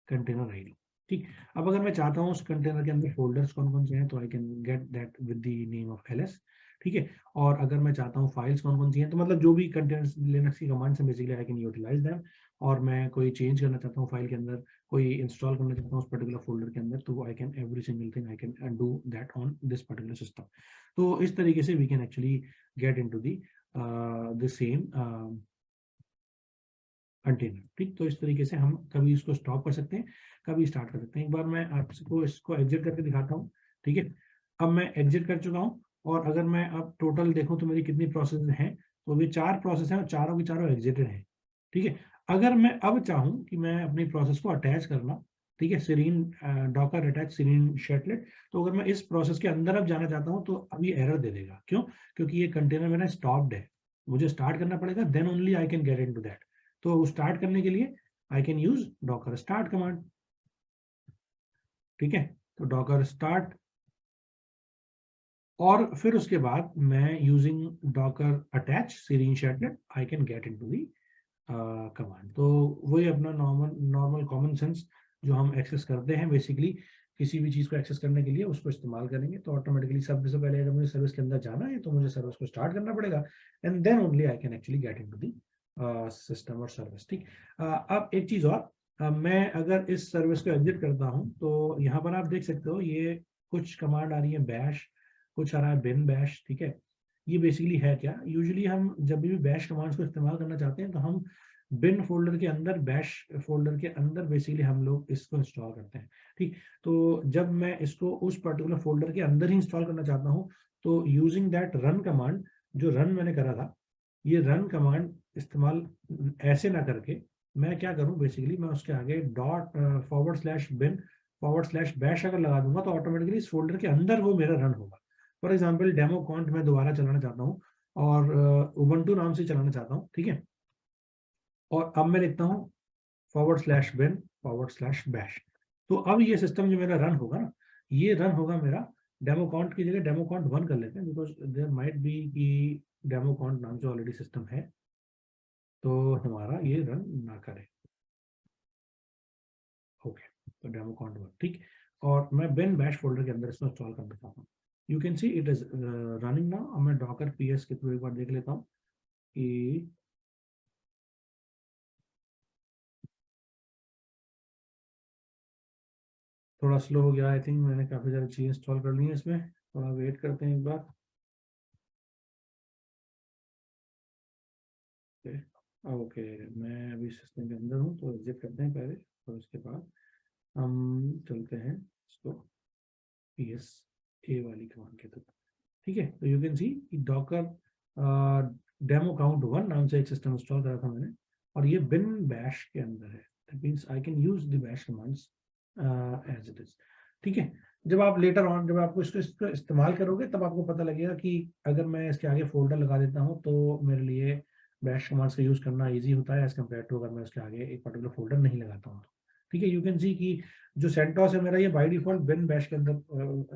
container ID. ठीक, अब अगर मैं चाहता हूँ उस कंटेनर के अंदर फोल्डर्स कौन कौन से हैं, तो I can get that with the name of ls। ठीक है, और अगर मैं चाहता हूँ फाइल्स कौन कौन सी हैं, तो मतलब जो भी कंटेनर्स लिनक्स की कमांड्स हैं basically I can utilise them. और मैं कोई चेंज करना चाहता हूँ फाइल के अंदर, कोई इंस्टॉल करना चाहता हूँ उस पर्टिकुलर फोल्डर के अंदर, तो I can every single thing I can do that on this particular system. तो इस तरीके से we can actually get into the same container. ठीक, तो इस तरीके से हम कभी इसको स्टॉप कर सकते हैं, कभी स्टार्ट कर सकते हैं। एक बार मैं आपको इसको एग्जिट करके दिखाता हूँ। ठीक है, अब मैं एग्जिट कर चुका हूँ, और अगर मैं अब टोटल देखूँ तो मेरी कितनी प्रोसेस हैं, तो ये 4 प्रोसेस हैं और चारों की चारों एग्जिटेड हैं। ठीक है, अगर मैं अब चाहूँ कि मैं अपनी प्रोसेस को अटैच करना, ठीक है, सीरीन डॉकर अटैच सीरीन शेटलेट, तो अगर मैं इस प्रोसेस के अंदर अब जाना चाहता हूँ तो अब ये एरर दे देगा। क्यों? क्योंकि ये कंटेनर मेरा स्टॉप्ड है, मुझे स्टार्ट करना पड़ेगा, then only I can get into that. तो स्टार्ट करने के लिए I can use Docker start command. ठीक है, तो डॉकर स्टार्ट, और फिर उसके बाद मैं using Docker attach serene Chatelet I can get into the command. तो वही अपना नॉर्मल कॉमन सेंस जो हम एक्सेस करते हैं बेसिकली, किसी भी चीज को एक्सेस करने के लिए उसको इस्तेमाल करेंगे। तो ऑटोमेटिकली सबसे पहले अगर मुझे सर्विस के अंदर जाना है तो मुझे सर्विस को स्टार्ट करना पड़ेगा, and then only I can actually get into the system और सर्विस। ठीक, अब एक चीज और, मैं अगर इस सर्विस को एग्जिट करता हूं तो यहाँ पर आप देख सकते हो ये कुछ कमांड आ रही है बैश, कुछ आ रहा है बिन बैश। ठीक है, ये बेसिकली है क्या, यूजुअली हम जब भी बैश कमांड्स को इस्तेमाल करना चाहते हैं तो हम बिन फोल्डर के अंदर, बैश फोल्डर के अंदर बेसिकली हम लोग इसको इंस्टॉल करते हैं। ठीक, तो जब मैं इसको उस पर्टिकुलर फोल्डर के अंदर ही इंस्टॉल करना चाहता हूँ, तो यूजिंग दैट रन कमांड, जो रन मैंने करा था, ये रन कमांड इस्तेमाल ऐसे ना करके मैं क्या करूं, बेसिकली मैं उसके आगे $bin/बैश अगर लगा दूंगा तो ऑटोमेटिकली इस फोल्डर के अंदर वो मेरा रन होगा। फॉर एग्जांपल डेमो कॉन्ट मैं दोबारा चलाना चाहता हूँ और उबंटू नाम से चलाना चाहता हूँ, ठीक है, और अब मैं लिखता हूँ $bin/बैश। तो अब ये सिस्टम जो मेरा रन होगा ना, ये रन होगा मेरा डेमो कॉन्ट की जगह डेमो कॉन्ट 1 कर लेते हैं, बिकॉज देयर माइट बी कि डेमो कॉन्ट नाम से ऑलरेडी सिस्टम है, तो हमारा ये रन ना करे। ओके, तो डेमो कॉन्ट 1, ठीक, और मैं बिन बैश फोल्डर के अंदर इसको इंस्टॉल करना चाहता हूँ। You can see it is running now. अब मैं डॉकर पीएस के थ्रू एक बार देख लेता हूँ कि थोड़ा स्लो हो गया। आई थिंक मैंने काफी सारी चीजें इंस्टॉल कर ली हैं इसमें, थोड़ा वेट करते हैं एक बार। ओके, मैं अभी सिस्टम के अंदर हूँ, तो एग्जिट करते हैं पहले, और उसके बाद हम चलते हैं इसको पीएस ए वाली कमांड के थ्रू। ठीक है, तो you can C Docker demo count 1 नाम से एक सिस्टम इंस्टॉल करा था मैंने, और ये बिन बैश के अंदर है। That means I can use the bash commands as it is. ठीक है, जब आप लेटर ऑन, जब आपको इसको इस्तेमाल करोगे, तब आपको पता लगेगा कि अगर मैं इसके आगे फोल्डर लगा देता हूँ तो मेरे लिए बैश कमांड्स का यूज करना ईजी होता है एज कम्पेयर टू अगर मैं उसके आगे एक पर्टिकुलर फोल्डर नहीं लगाता हूँ। ठीक है, यू कैन सी कि जो सेंटोस है मेरा, ये बाय डिफॉल्ट बिन बैश के अंदर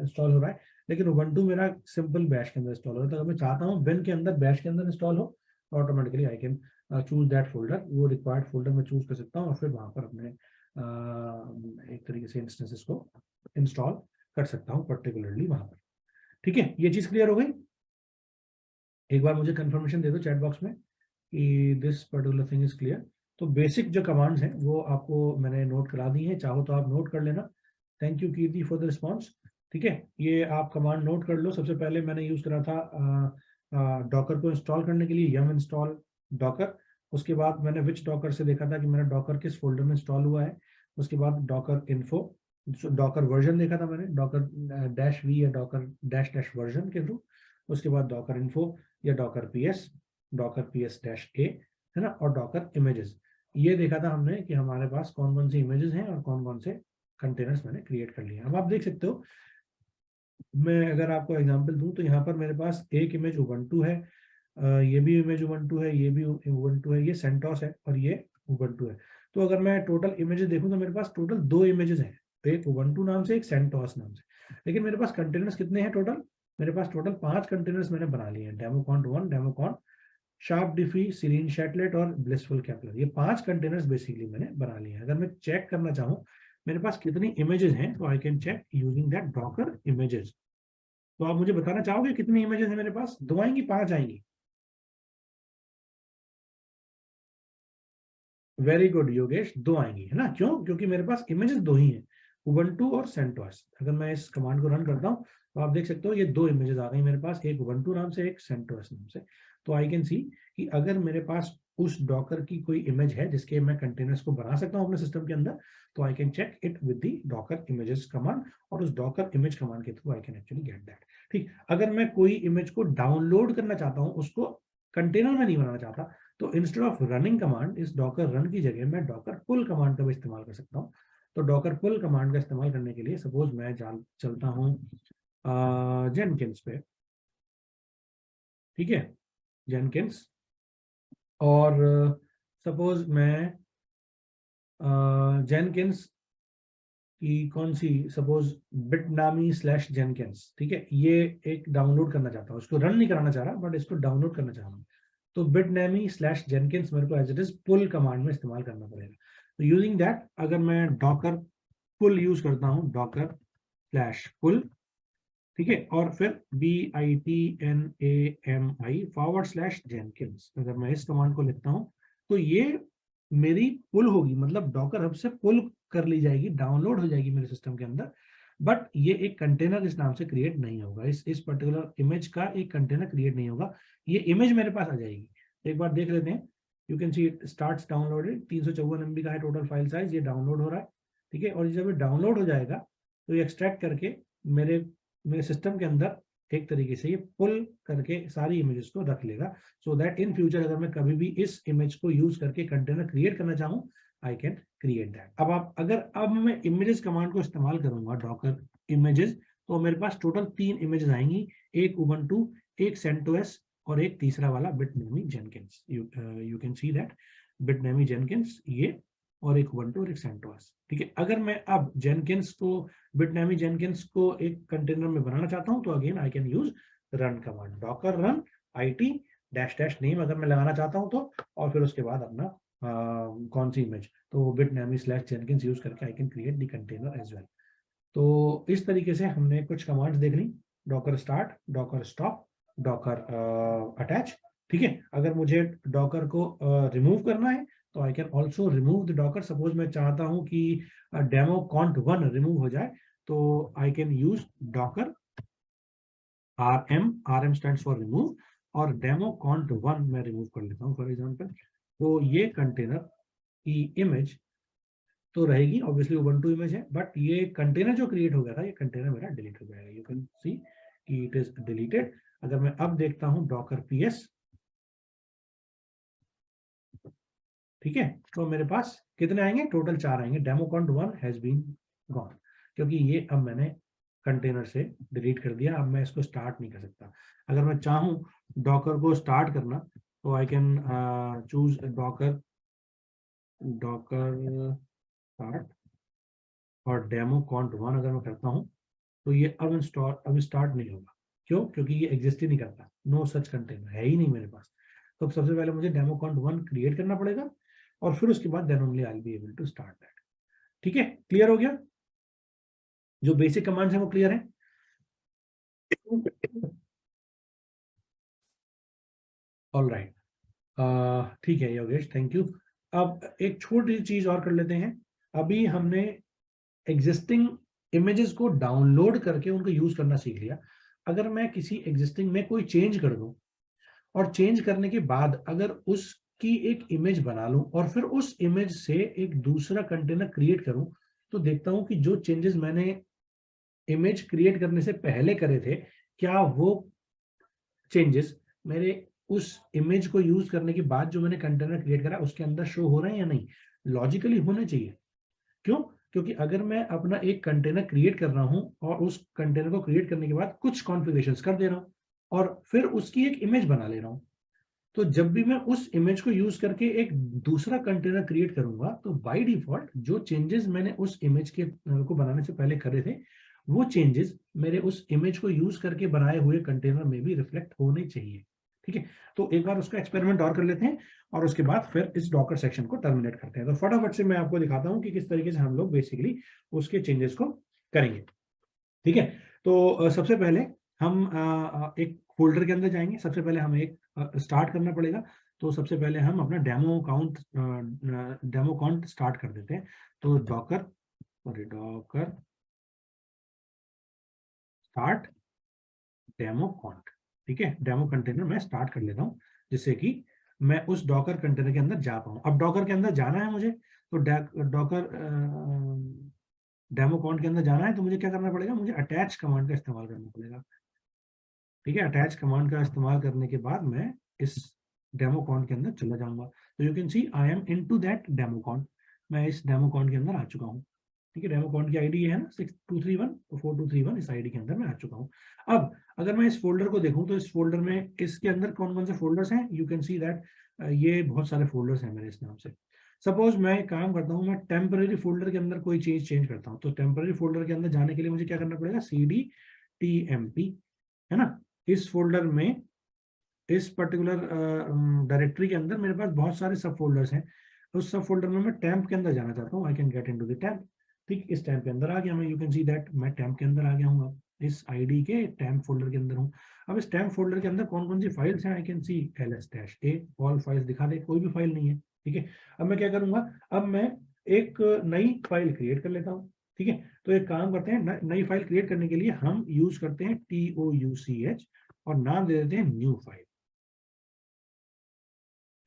इंस्टॉल हो रहा है, लेकिन उबंटू मेरा सिंपल बैश के अंदर इंस्टॉल हो रहा है। तो अगर मैं चाहता हूँ बिन के अंदर बैश के अंदर इंस्टॉल हो, automatically I can choose that folder, वो रिक्वायर्ड फोल्डर में चूज कर सकता हूँ और फिर वहां पर अपने एक तरीके से इंस्टेंसेस को इंस्टॉल कर सकता हूँ पर्टिकुलरली वहां पर। ठीक है, ये चीज क्लियर हो गई। एक बार मुझे कंफर्मेशन दे दो चैट बॉक्स में कि this particular thing is clear. तो बेसिक जो कमांड्स हैं वो आपको मैंने नोट करा दी हैं, चाहो तो आप नोट कर लेना। Thank you Kirti for the response. ठीक है, ये आप कमांड नोट कर लो। सबसे पहले मैंने यूज करा था डॉकर को इंस्टॉल करने के लिए यम इंस्टॉल डॉकर। उसके बाद मैंने विच डॉकर से देखा था कि मेरा डॉकर किस फोल्डर में इंस्टॉल हुआ है। उसके बाद डॉकर इन्फो, डॉकर वर्जन देखा था मैंने, डॉकर -v या डॉकर -- वर्जन के थ्रू। उसके बाद डॉकर इन्फो या डॉकर पीएस -a, है ना, और डॉकर इमेजेस। ये देखा था हमने कि हमारे पास कौन कौन सी इमेजेस हैं और कौन कौन से कंटेनर्स मैंने क्रिएट कर लिए। अब आप देख सकते हो, मैं अगर आपको एग्जांपल दूं तो यहाँ पर मेरे पास एक इमेज उबंटू है, ये भी इमेज उबंटू है, ये भी उबंटू है, ये सेंटोस है और ये उबंटू है। तो अगर मैं टोटल इमेजेस देखूं तो मेरे पास टोटल 2 इमेजेस हैं, एक उबंटू नाम से, एक सेंटोस नाम से। लेकिन मेरे पास कंटेनर्स कितने हैं टोटल? मेरे पास टोटल 5 कंटेनर्स मैंने बना लिए हैं, demo cont 1, demo cont, sharp Diffie, serene Chatelet और ब्लिसफुल कैपलर। ये 5 कंटेनर्स बेसिकली मैंने बना लिए हैं। अगर मैं चेक करना चाहूँ मेरे पास कितनी इमेजेस हैं, तो I can check using that Docker images. तो आप मुझे बताना चाहोगे कितनी इमेजेस हैं मेरे पास? 2 आएंगी, 5 आएंगी? वेरी गुड योगेश, 2 आएंगी, है ना? क्यों? क्योंकि मेरे पास इमेजेस 2 ही हैं, उबंटू और सेंटोस। अगर मैं इस कमांड को रन करता हूँ तो आप देख सकते हो ये 2 इमेजेस आ गई मेरे पास, एक उबंटू नाम से, एक सेंटोस नाम से। तो आई कैन सी कि अगर मेरे पास उस डॉकर की कोई इमेज है जिसके मैं कंटेनर्स को बना सकता हूँ अपने सिस्टम के अंदर, तो I can check it with the Docker images command, और उस डॉकर इमेज कमांड के through I can actually get that. ठीक, अगर मैं कोई इमेज को डाउनलोड करना चाहता हूँ, उसको कंटेनर में नहीं बनाना चाहता, तो इंस्टेड ऑफ रनिंग कमांड, इस डॉकर रन की जगह मैं डॉकर पुल कमांड का भी इस्तेमाल कर सकता हूँ। तो डॉकर पुल कमांड का इस्तेमाल करने के लिए सपोज मैं चलता हूँ जेनकिंस पे, ठीक है, जेनकिंस, और सपोज मैं जेनकिंस की कौन सी, सपोज bitnami/jenkins, ठीक है, ये एक डाउनलोड करना चाहता हूँ, उसको रन नहीं कराना चाह रहा बट इसको डाउनलोड करना चाह रहा हूँ। तो bitnami/jenkins मेरे को as it is pull command में इस्तेमाल करना पड़ेगा। तो यूजिंग दैट अगर मैं डॉकर पुल यूज करता हूँ, डॉकर/पुल, ठीक है, और फिर bitnami/jenkins, अगर मैं इस कमांड को लिखता हूँ तो ये मेरी पुल होगी, मतलब डॉकर हब से पुल कर ली जाएगी, डाउनलोड हो जाएगी मेरे सिस्टम के अंदर। बट ये एक कंटेनर इस नाम से क्रिएट नहीं होगा, इस पर्टिकुलर इमेज का एक कंटेनर क्रिएट नहीं होगा, ये इमेज मेरे पास आ जाएगी। एक बार देख लेते हैं you can see it starts downloaded, 354 MB का है टोटल फाइल साइज, ये डाउनलोड हो रहा है, ठीक है। और जब ये डाउनलोड हो जाएगा तो ये एक्सट्रैक्ट करके मेरे मेरे सिस्टम के अंदर एक तरीके से ये पुल करके सारी इमेजेस को रख लेगा, सो दैट इन फ्यूचर अगर मैं कभी भी इस इमेज को यूज करके कंटेनर क्रिएट करना चाहूँ, आई कैन क्रिएट दैट। अब मैं इमेजेस कमांड को इस्तेमाल करूंगा, डॉकर इमेजेस, तो मेरे पास टोटल 3 इमेजेस आएंगी, एक उबंटू, एक सेंटोस और एक तीसरा वाला Bitnami Jenkins. You can see that Bitnami Jenkins ये, और एक उबंटू और एक सेंटोस, ठीक है। अगर मैं अब जेनकिंस को, बिटनमी जेनकिंस को एक कंटेनर में बनाना चाहता हूं तो again I can use run command, Docker run IT -- name अगर मैं लगाना चाहता हूं तो, और फिर उसके बाद अपना कौन सी इमेज, तो bitnami/jenkins यूज करके I can create the container as well. तो इस तरीके से हमने कुछ कमांड्स देख ली, Docker start, Docker stop, Docker attach, ठीक है। अगर मुझे डॉकर को रिमूव करना है तो I can also remove the Docker. Suppose मैं चाहता हूं कि डेमो कॉन्ट 1 रिमूव हो जाए, तो I can use Docker RM stands for remove, और डेमो कॉन्ट 1 मैं रिमूव कर लेता हूँ फॉर एग्जाम्पल। तो ये कंटेनर की इमेज तो रहेगी, ऑब्वियसली उबंटू इमेज है, बट ये कंटेनर जो क्रिएट हो गया था, ये कंटेनर मेरा डिलीट हो जाएगा। यू कैन सी कि इट इज डिलीटेड। अगर मैं अब देखता हूं डॉकर PS, ठीक है, तो मेरे पास कितने आएंगे, टोटल 4 आएंगे। Demo cont 1 has been gone, क्योंकि ये अब मैंने कंटेनर से डिलीट कर दिया, अब मैं इसको स्टार्ट नहीं कर सकता। अगर मैं चाहूं डॉकर को स्टार्ट करना तो I can choose Docker start, और डेमो कॉन्ट 1 अगर मैं करता हूं तो ये अब स्टार्ट नहीं होगा। क्यों? क्योंकि ये एग्जिस्ट ही नहीं करता, नो सच कंटेनर है ही नहीं मेरे पास। तो सबसे पहले मुझे डेमो काउंट 1 क्रिएट करना पड़ेगा, और फिर उसके बाद then only I will be able to start that. ठीक है, क्लियर हो गया? जो बेसिक कमांड्स है वो क्लियर है? ऑल राइट, ठीक है योगेश, थैंक यू। अब एक छोटी चीज और कर लेते हैं। अभी हमने एग्जिस्टिंग इमेजेस को डाउनलोड करके उनको यूज करना सीख लिया। अगर मैं किसी एग्जिस्टिंग में कोई चेंज कर दूं, और चेंज करने के बाद अगर उसकी एक इमेज बना लूं और फिर उस इमेज से एक दूसरा कंटेनर क्रिएट करूं, तो देखता हूं कि जो चेंजेस मैंने इमेज क्रिएट करने से पहले करे थे, क्या वो चेंजेस मेरे उस इमेज को यूज करने के बाद जो मैंने कंटेनर क्रिएट करा उसके अंदर शो हो रहे हैं या नहीं। लॉजिकली होने चाहिए। क्यों? क्योंकि अगर मैं अपना एक कंटेनर क्रिएट कर रहा हूं और उस कंटेनर को क्रिएट करने के बाद कुछ कॉन्फ़िगरेशंस कर दे रहा हूं और फिर उसकी एक इमेज बना ले रहा हूं, तो जब भी मैं उस इमेज को यूज करके एक दूसरा कंटेनर क्रिएट करूंगा, तो बाय डिफॉल्ट जो चेंजेस मैंने उस इमेज के को बनाने से पहले करे थे, वो चेंजेस मेरे उस इमेज को यूज करके बनाए हुए कंटेनर में भी रिफ्लेक्ट होने चाहिए। ठीक है, तो एक बार उसका एक्सपेरिमेंट और कर लेते हैं, और उसके बाद फिर इस डॉकर सेक्शन को टर्मिनेट करते हैं। तो फटाफट से मैं आपको दिखाता हूं कि किस तरीके से हम लोग बेसिकली उसके चेंजेस को करेंगे। ठीक है, तो सबसे पहले हम एक फोल्डर के अंदर जाएंगे। सबसे पहले हमें एक स्टार्ट करना पड़ेगा, तो सबसे पहले हम अपना डेमो काउंट स्टार्ट कर देते हैं। तो डॉकर स्टार्ट डेमो काउंट, ठीक है, डेमो कंटेनर मैं स्टार्ट कर लेता हूँ, जिससे कि मैं उस डॉकर कंटेनर के अंदर जा पाऊँ। अब डॉकर के अंदर जाना है मुझे, तो डॉकर डेमो काउंट के अंदर जाना है, तो मुझे क्या करना पड़ेगा, मुझे अटैच कमांड का इस्तेमाल करना पड़ेगा। ठीक है, अटैच कमांड का इस्तेमाल करने के बाद मैं इस डेमो काउंट के अंदर चला जाऊंगा। तो you can C I am into that demo count, मैं इस डेमो काउंट के अंदर आ चुका हूँ। ठीक है, डेमो काउंट की आईडी है ना 6231, तो 4231 इस आईडी के अंदर मैं आ चुका हूँ। अब अगर मैं इस फोल्डर को देखूं, तो इस फोल्डर में इसके अंदर कौन कौन से फोल्डर्स हैं, यू कैन सी दैट ये बहुत सारे फोल्डर्स हैं मेरे इस नाम से। सपोज मैं एक काम करता हूँ, मैं टेम्पररी फोल्डर के अंदर कोई चीज चेंज करता हूँ, तो टेम्पररी फोल्डर के अंदर जाने के लिए मुझे क्या करना पड़ेगा, CD_TMP, है ना। इस फोल्डर में, इस पर्टिकुलर डायरेक्टरी के अंदर मेरे पास बहुत सारे सब फोल्डर्स हैं। उस सब फोल्डर में मैं टैम्प के अंदर जाना चाहता हूँ, आई can get into the temp. ठीक, इस टैम्प के अंदर आ गया मैं, यू कैन सी दैट मैं टैम्प के अंदर आ गया हूँ। अब इस आईडी के टैम्प फोल्डर के अंदर हूँ। अब इस टैम्प फोल्डर के अंदर कौन कौन सी फाइल्स हैं, आई can C ls-a, all files दिखा दे, कोई भी फाइल नहीं है। ठीक है, अब मैं क्या करूंगा, अब मैं एक नई फाइल क्रिएट कर लेता हूँ। ठीक है, तो एक काम करते हैं, नई फाइल क्रिएट करने के लिए हम यूज करते हैं TOUCH, और नाम दे देते हैं न्यू फाइल।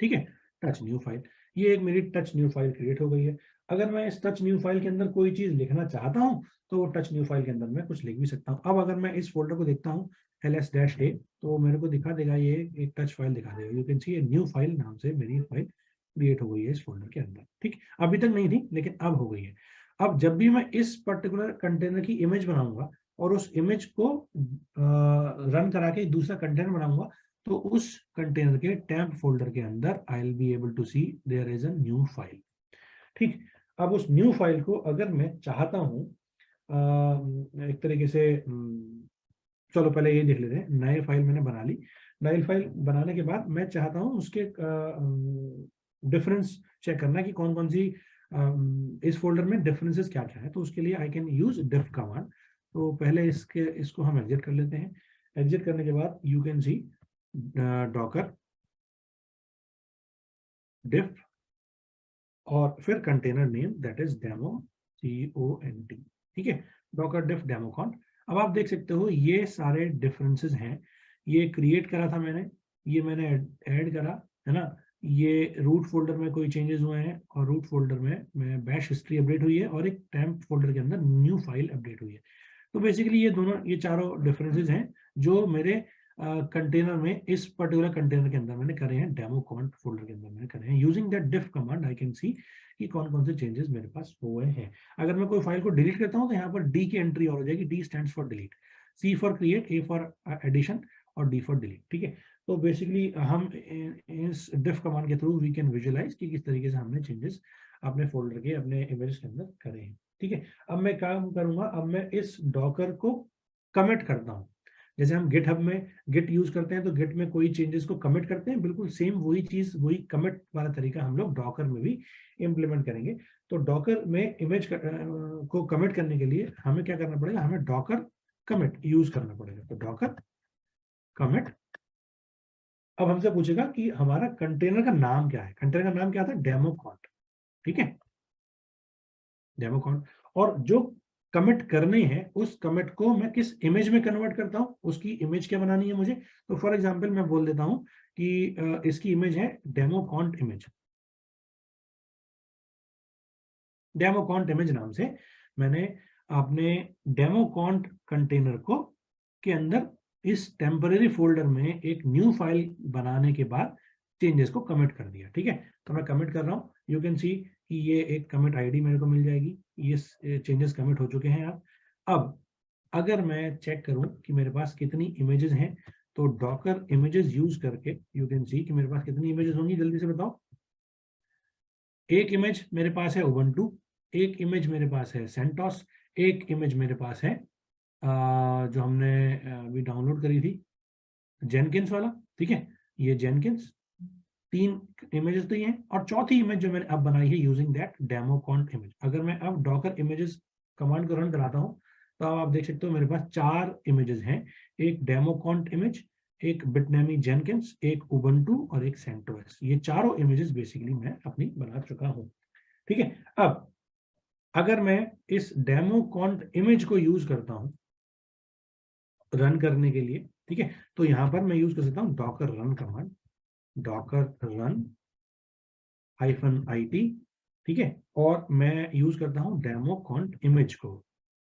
ठीक है, टच न्यू फाइल, ये एक मेरी टच न्यू फाइल क्रिएट हो गई है। अगर मैं इस टच न्यू फाइल के अंदर कोई चीज लिखना चाहता हूँ तो वो टच न्यू फाइल के अंदर मैं कुछ लिख भी सकता हूँ। अब अगर मैं इस फोल्डर को देखता हूँ ls-a, तो मेरे को दिखा देगा, ये एक टच फाइल दिखा देगा। You can C new file नाम से मेरी फाइल क्रिएट हो गई है इस फोल्डर के अंदर। ठीक, अभी तक नहीं थी लेकिन अब हो गई है। अब जब भी मैं इस पर्टिकुलर कंटेनर की इमेज बनाऊंगा और उस इमेज को रन करा के दूसरा कंटेनर बनाऊंगा, तो उस कंटेनर के टेम्प फोल्डर के अंदर I will be able to see there is a new file. ठीक, अब उस न्यू फाइल को अगर मैं चाहता हूँ एक तरीके से, चलो पहले ये देख लेते हैं। नए फाइल मैंने बना ली, नई फाइल बनाने के बाद मैं चाहता हूँ उसके डिफरेंस चेक करना कि कौन कौन सी इस फोल्डर में डिफरेंसेस क्या क्या है। तो उसके लिए I can use diff command. तो पहले इसको हम एग्जिट कर लेते हैं। एग्जिट करने के बाद यू कैन सी डॉकर डिफ और फिर container name that is demo, CONT। ठीक है, डॉकर डिफ डेमो कॉन्ट। अब आप देख सकते हो ये सारे डिफरेंसेस हैं। ये क्रिएट करा था मैंने, ये मैंने ऐड करा, है ना। ये रूट फोल्डर में कोई चेंजेस हुए हैं और रूट फोल्डर में बैश हिस्ट्री अपडेट हुई है और एक टेम्प फोल्डर के अंदर न्यू फाइल अपडेट हुई है। तो बेसिकली ये चारों डिफरेंसेस हैं जो मेरे कंटेनर में, इस पर्टिकुलर कंटेनर के अंदर मैंने करे हैं, डेमो कॉन्ट फोल्डर के अंदर मैंने करे हैं। Using that diff command I can see कि कौन कौन से चेंजेस मेरे पास हुए हैं। अगर मैं कोई फाइल को डिलीट करता हूं तो यहाँ पर डी की एंट्री और हो जाएगी। D stands for delete, C फॉर क्रिएट, A फॉर एडिशन और D फॉर डिलीट। ठीक है, तो बेसिकली हम इस डिफ कमांड के थ्रू वी कैन विजुअलाइज कि किस तरीके से हमने चेंजेस अपने फोल्डर के, अपने इमेज के अंदर करे हैं। ठीक है, अब मैं काम करूंगा, अब मैं इस डॉकर को कमिट करता हूं। जैसे हम गिटहब में गिट यूज करते हैं तो गिट में कोई चेंजेस को कमिट करते हैं, बिल्कुल सेम वही चीज, वही कमिट वाला तरीका हम लोग डॉकर में भी इंप्लीमेंट करेंगे। तो डॉकर में इमेज को कमिट करने के लिए हमें क्या करना पड़ेगा, हमें डॉकर कमिट यूज करना पड़ेगा। तो डॉकर कमिट, अब हमसे पूछेगा कि हमारा कंटेनर का नाम क्या है। कंटेनर का नाम क्या था, डेमो कॉन्ट। ठीक है, डेमो कॉन्ट। और जो कमिट करने हैं उस कमिट को मैं किस इमेज में कन्वर्ट करता हूं, उसकी इमेज क्या बनानी है मुझे। तो फॉर एग्जांपल मैं बोल देता हूं कि इसकी इमेज है demo can't image. Demo can't image नाम से मैंने अपने डेमो कॉन्ट कंटेनर को के अंदर इस टेम्पररी फोल्डर में एक न्यू फाइल बनाने के बाद चेंजेस को कमिट कर दिया। ठीक है, तो मैं कमिट कर रहा हूँ। यू कैन सी कि ये एक कमिट आईडी मेरे को मिल जाएगी, ये चेंजेस कमिट हो चुके हैं। अब अगर मैं चेक करूं कि मेरे पास कितनी इमेजेस हैं, तो डॉकर इमेजेस यूज करके यू कैन सी कि मेरे पास कितनी इमेजेस होंगी, जल्दी से बताओ। एक इमेज मेरे पास है उबंटू, एक इमेज मेरे पास है सेंटोस, एक इमेज मेरे पास है जो हमने अभी डाउनलोड करी थी, जेनकिंस वाला। ठीक है, ये जेनकिंस, तीन इमेजेस तो ये हैं। और चौथी इमेज जो मैंने अब बनाई है using that demo can't image. अगर मैं अब डॉकर इमेजेस कमांड को रन कराता हूं तो अब आप देख सकते हो मेरे पास 4 इमेजेस हैं। एक डेमो कॉन्ट इमेज, एक बिटनैमी जेनकिंस, एक उबंटू और एक सेंटोस। ये चारों इमेजेस बेसिकली मैं अपनी बना चुका हूं। ठीक है, अब अगर मैं इस डेमो कॉन्ट इमेज को यूज करता हूं रन करने के लिए, ठीक है, तो यहां पर मैं यूज कर सकता हूं Docker run command, Docker run -it। ठीक है, और मैं यूज करता हूं डेमो कॉन्ट इमेज को।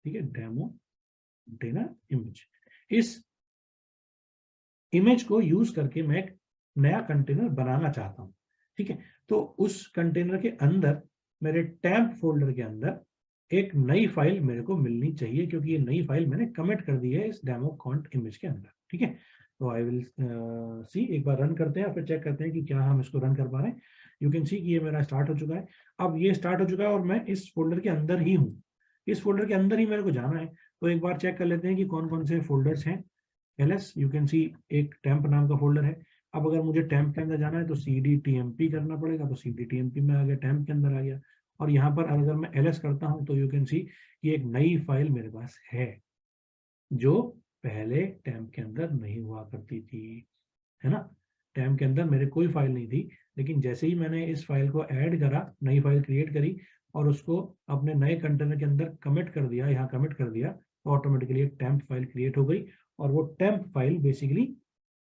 ठीक है, डेमो कंटेनर इमेज, इस इमेज को यूज करके मैं एक नया कंटेनर बनाना चाहता हूं। ठीक है, तो उस कंटेनर के अंदर, मेरे टैम्प फोल्डर के अंदर एक नई फाइल मेरे को मिलनी चाहिए, क्योंकि ये नई फाइल मैंने कमिट कर दी है इस डेमो कॉन्ट इमेज के अंदर। ठीक है, तो आई विल सी, एक बार रन करते हैं फिर चेक करते हैं कि क्या हम इसको रन कर पा रहे हैं। यू कैन सी कि ये मेरा स्टार्ट हो चुका है। अब ये स्टार्ट हो चुका है और मैं इस फोल्डर के अंदर ही हूँ, इस फोल्डर के अंदर ही मेरे को जाना है। तो एक बार चेक कर लेते हैं कि कौन कौन से फोल्डर्स हैं। ls, यू कैन सी एक टेम्प नाम का फोल्डर है। अब अगर मुझे टेम्प के अंदर जाना है तो cd_tmp करना पड़ेगा, तो cd_tmp में आ गया, टेम्प के अंदर आ गया। और यहाँ पर अगर मैं ls करता हूँ तो यू कैन सी ये एक नई फाइल मेरे पास है जो पहले टेम्प के अंदर नहीं हुआ करती थी, है ना। टेम्प के अंदर मेरे कोई फाइल नहीं थी, लेकिन जैसे ही मैंने इस फाइल को ऐड करा, नई फाइल क्रिएट करी और उसको अपने नए कंटेनर के अंदर कमिट कर दिया, यहाँ कमिट कर दिया, तो ऑटोमेटिकली एक टेम्प फाइल क्रिएट हो गई। और वो टेम्प फाइल बेसिकली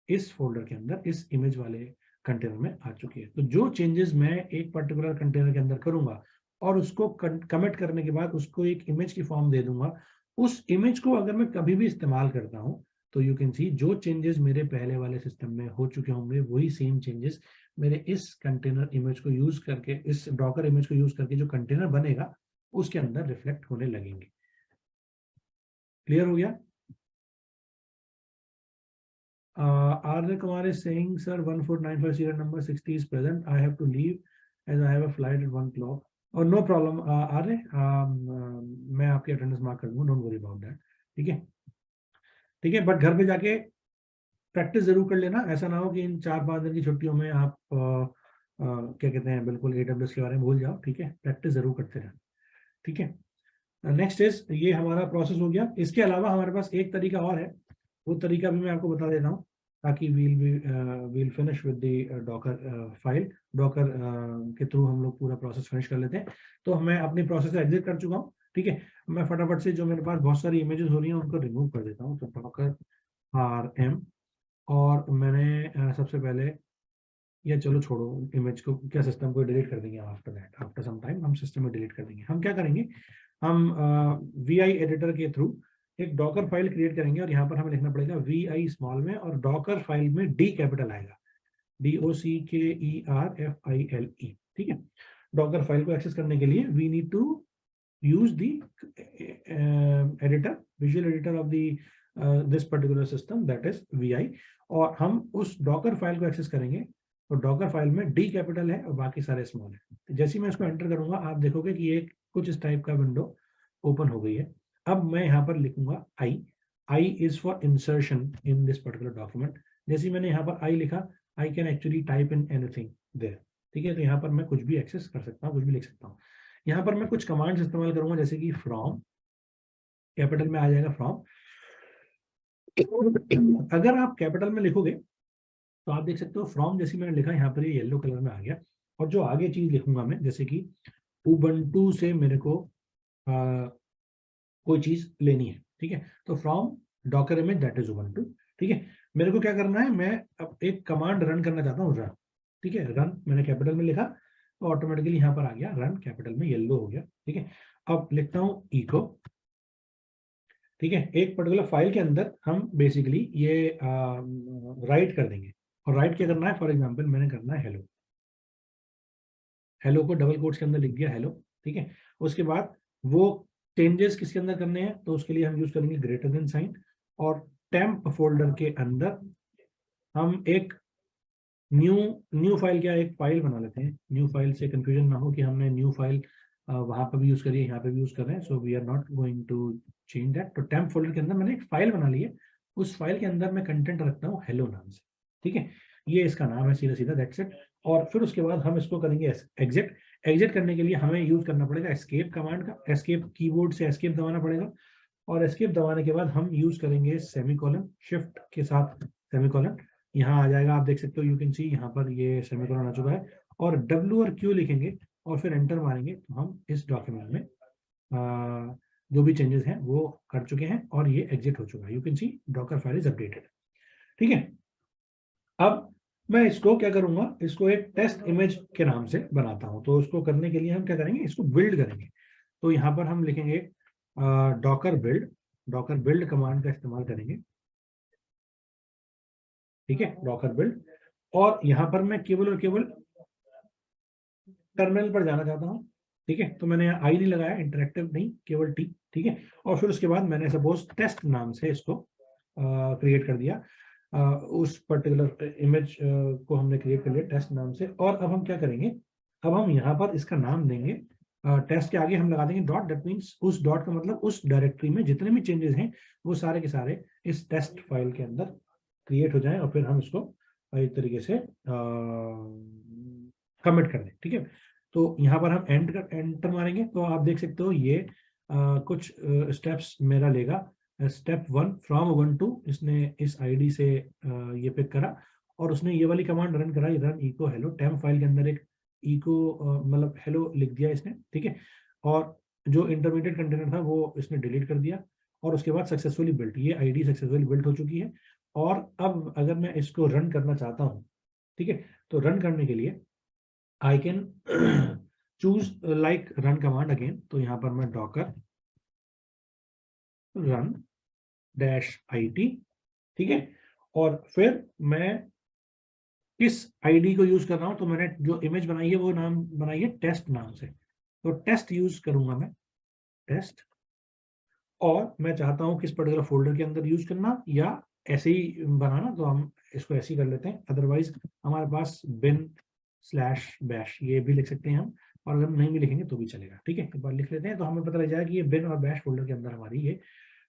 इस फोल्डर के अंदर, इस इमेज वाले कंटेनर में आ चुकी है। तो जो चेंजेस मैं एक पर्टिकुलर कंटेनर के अंदर करूंगा और उसको कमिट करने के बाद उसको एक इमेज की फॉर्म दे दूंगा, उस इमेज को अगर मैं कभी भी इस्तेमाल करता हूं तो यू कैन सी जो चेंजेस मेरे पहले वाले सिस्टम में हो चुके होंगे वही सेम चेंजेस मेरे इस कंटेनर इमेज को यूज करके, इस डॉकर इमेज को यूज करके जो कंटेनर बनेगा उसके अंदर रिफ्लेक्ट होने लगेंगे। क्लियर हो गया? Arya Kumar is saying, sir, 1495 serial number 60 is present. I have to leave as I have a flight at 1 o'clock. और नो प्रॉब्लम आर्य, मैं आपकी अटेंडेंस मार्क कर दूंगा, डोंट वरी अबाउट दैट। ठीक है, ठीक है, बट घर पे जाके प्रैक्टिस जरूर कर लेना। ऐसा ना हो कि इन 4-5 दिन की छुट्टियों में आप क्या कहते हैं बिल्कुल AWS के बारे में भूल जाओ। ठीक है, प्रैक्टिस जरूर करते रहना। ठीक है, नेक्स्ट इज, ये हमारा प्रोसेस हो गया। इसके अलावा हमारे पास एक तरीका और है, वो तरीका भी मैं आपको बता देता हूँ ताकि we'll finish with the Docker file. Docker के थ्रू हम लोग पूरा प्रोसेस फिनिश कर लेते हैं। तो मैं अपनी प्रोसेस से एग्जिट कर चुका हूँ। ठीक है, मैं फटाफट से जो मेरे पास बहुत सारी इमेजेस हो रही हैं उनको रिमूव कर देता हूँ। तो डॉकर RM, और मैंने सबसे पहले, या चलो छोड़ो इमेज को, क्या सिस्टम को डिलीट कर देंगे after that, after some time हम सिस्टम में डिलीट कर देंगे। हम क्या करेंगे, हम VI एडिटर के थ्रू एक डॉकर फाइल क्रिएट करेंगे और यहाँ पर हमें लिखना पड़ेगा VI स्मॉल में, और डॉकर फाइल में D कैपिटल आएगा, DOCKERFILE। ठीक है, डॉकर फाइल को एक्सेस करने के लिए we need to use the editor, visual editor of the this particular system, that is VI। और हम उस डॉकर फाइल को एक्सेस करेंगे तो डॉकर फाइल में D कैपिटल है और बाकी सारे स्मॉल है। तो जैसे ही मैं इसको एंटर करूंगा आप देखोगे कि एक कुछ इस टाइप का विंडो ओपन हो गई है। अब मैं यहाँ पर लिखूंगा I is for insertion in this particular document. जैसे मैंने यहाँ पर I लिखा, I can actually type in anything there. ठीक है, तो यहाँ पर मैं कुछ भी एक्सेस कर सकता हूँ, कुछ भी लिख सकता हूँ। यहाँ पर मैं कुछ कमांड्स इस्तेमाल करूंगा, जैसे कि फ्रॉम, कैपिटल में आ जाएगा फ्रॉम। अगर आप कैपिटल में लिखोगे तो आप देख सकते हो फ्रॉम जैसे मैंने लिखा यहाँ पर ये येलो कलर में आ गया। और जो आगे चीज लिखूंगा मैं, जैसे कि उबंटू से मेरे को कोई चीज लेनी है। ठीक है, तो from Docker image that is Ubuntu. ठीक है, मेरे को क्या करना है, मैं अब एक कमांड रन करना चाहता हूँ, रन। ठीक है, रन मैंने कैपिटल में लिखा तो ऑटोमेटिकली यहाँ पर आ गया रन, कैपिटल में येलो हो गया। ठीक है, अब लिखता हूँ इको। ठीक है, एक पर्टिकुलर फाइल के अंदर हम बेसिकली ये राइट कर देंगे। और राइट क्या करना है, फॉर एग्जांपल मैंने करना है हेलो। हेलो को डबल कोट्स के अंदर लिख दिया हेलो। ठीक है, उसके बाद वो चेंजेस किसके अंदर करने हैं, तो उसके लिए हम यूज करेंगे ग्रेटर देन साइन। और टेम्प फोल्डर के अंदर हम एक न्यू फाइल, क्या एक फाइल बना लेते हैं। न्यू फाइल से कंफ्यूजन ना हो कि हमने न्यू फाइल वहां पर भी यूज करी है, यहाँ पे भी यूज कर रहे हैं, so we are not going to change that. तो टेम्प फोल्डर के अंदर मैंने एक फाइल बना ली है, उस फाइल के अंदर मैं कंटेंट रखता हूँ हेलो नाम से। ठीक है, ये इसका नाम है, सीधा सीधा, दैट्स इट। और फिर उसके बाद हम इसको करेंगे एग्जिट। एग्जिट करने के लिए हमें यूज करना पड़ेगा एस्केप कमांड का। एस्केप कीबोर्ड से एस्केप दबाना पड़ेगा, और एस्केप दबाने के बाद हम यूज करेंगे सेमीकोलन, शिफ्ट के साथ सेमीकोलन। यहाँ आ जाएगा, आप देख सकते हो, यू कैन सी यहाँ पर ये सेमीकोलन आ चुका है। और W और Q लिखेंगे और फिर एंटर मारेंगे तो हम इस डॉक्यूमेंट में जो भी चेंजेस हैं वो कर चुके हैं और ये एग्जिट हो चुका है। You can C Docker file is updated. ठीक है, अब मैं इसको क्या करूंगा, इसको एक टेस्ट इमेज के नाम से बनाता हूं। तो उसको करने के लिए हम क्या करेंगे, इसको बिल्ड करेंगे। तो यहाँ पर हम लिखेंगे डॉकर बिल्ड कमांड का इस्तेमाल करेंगे। ठीक है, डॉकर बिल्ड। और यहाँ पर मैं केवल और केवल टर्मिनल पर जाना चाहता हूँ। ठीक है, तो मैंने आई नहीं लगाया, इंटरेक्टिव नहीं, केवल टी। ठीक है, और फिर उसके बाद मैंने सपोज टेस्ट नाम से इसको क्रिएट कर दिया। उस पर्टिकुलर इमेज को हमने क्रिएट कर लिया टेस्ट नाम से। और अब हम क्या करेंगे, अब हम यहाँ पर इसका नाम देंगे टेस्ट के आगे हम लगा देंगे डॉट। दैट मीन्स उस डॉट का मतलब उस डायरेक्टरी में जितने भी चेंजेस हैं वो सारे के सारे इस टेस्ट फाइल के अंदर क्रिएट हो जाएं, और फिर हम इसको एक तरीके से कमिट कर दें। ठीक है, तो यहाँ पर हम एंटर मारेंगे तो आप देख सकते हो ये कुछ स्टेप्स मेरा लेगा। स्टेप 1 फ्रॉम उबंटू, इसने इस आईडी से ये पिक करा और उसने ये वाली कमांड रन कराई, run echo hello. Temp file के अंदर एक इको मतलब हेलो लिख दिया इसने। ठीक है, और जो इंटरमीडिएट कंटेनर था वो इसने डिलीट कर दिया। और उसके बाद सक्सेसफुली बिल्ट, ये आईडी सक्सेसफुली बिल्ट हो चुकी है। और अब अगर मैं इसको रन करना चाहता हूँ ठीक है, तो रन करने के लिए I can choose like run command again, तो यहाँ पर मैं डॉकर रन डैश IT, ठीक है, और फिर मैं किस आईडी को यूज कर रहा हूं, तो मैंने जो इमेज बनाई है वो नाम बनाई है टेस्ट नाम से, तो टेस्ट यूज करूंगा मैं, टेस्ट, और मैं चाहता हूं किस पर्टिकुलर फोल्डर के अंदर यूज करना या ऐसे ही बनाना, तो हम इसको ऐसे ही कर लेते हैं, अदरवाइज हमारे पास बिन स्लैश बैश ये भी लिख सकते हैं हम, और अगर हम नहीं भी लिखेंगे तो भी चलेगा, ठीक है, एक बार लिख लेते हैं तो हमें पता लग जाएगा कि ये बिन और बैश फोल्डर के अंदर हमारी ये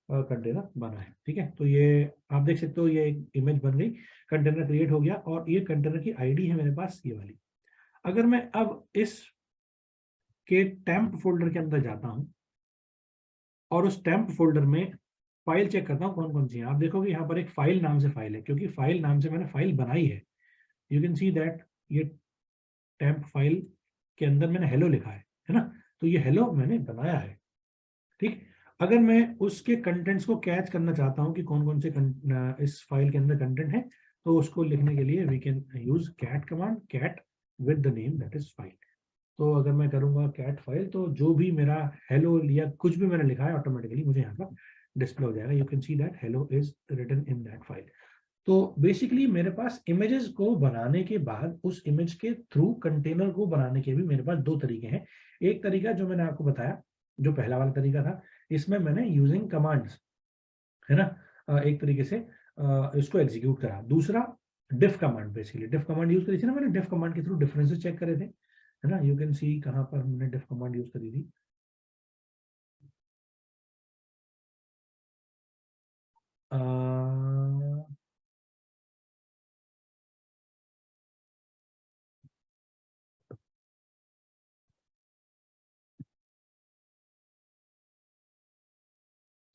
कंटेनर बना है, ठीक है, तो ये आप देख सकते हो ये एक इमेज बन गई, कंटेनर क्रिएट हो गया, और ये कंटेनर की आईडी है मेरे पास ये वाली। अगर मैं अब इस के टेम्प फोल्डर के अंदर जाता हूं और उस टेम्प फोल्डर में फाइल चेक करता हूं कौन कौन सी है, आप देखोगे यहाँ पर एक फाइल नाम से फाइल है, क्योंकि फाइल नाम से मैंने फाइल बनाई है, यू कैन सी दैट ये टेम्प फाइल के अंदर मैंने हेलो लिखा है ना, तो ये हेलो मैंने बनाया है, ठीक। अगर मैं उसके कंटेंट्स को कैच करना चाहता हूं कि कौन कौन से इस फाइल के अंदर कंटेंट है, तो उसको लिखने के लिए we can use cat command, cat with the name that is file, तो अगर मैं करूंगा कैट फाइल, तो जो भी मेरा हेलो या कुछ भी मैंने लिखा है ऑटोमेटिकली मुझे यहाँ पर डिस्प्ले हो जाएगा, you can see that hello is written in that file. तो बेसिकली मेरे पास इमेजेस को बनाने के बाद उस इमेज के थ्रू कंटेनर को बनाने के भी मेरे पास दो तरीके हैं। एक तरीका जो मैंने आपको बताया, जो पहला वाला तरीका था, इसमें मैंने यूजिंग कमांड्स, है ना, एक तरीके से इसको एग्जीक्यूट करा। दूसरा डिफ कमांड, बेसिकली डिफ कमांड यूज करी थी ना मैंने, डिफ कमांड के थ्रू डिफरेंसेस चेक करे थे, है ना, यू कैन सी कहाँ पर हमने डिफ कमांड यूज करी थी,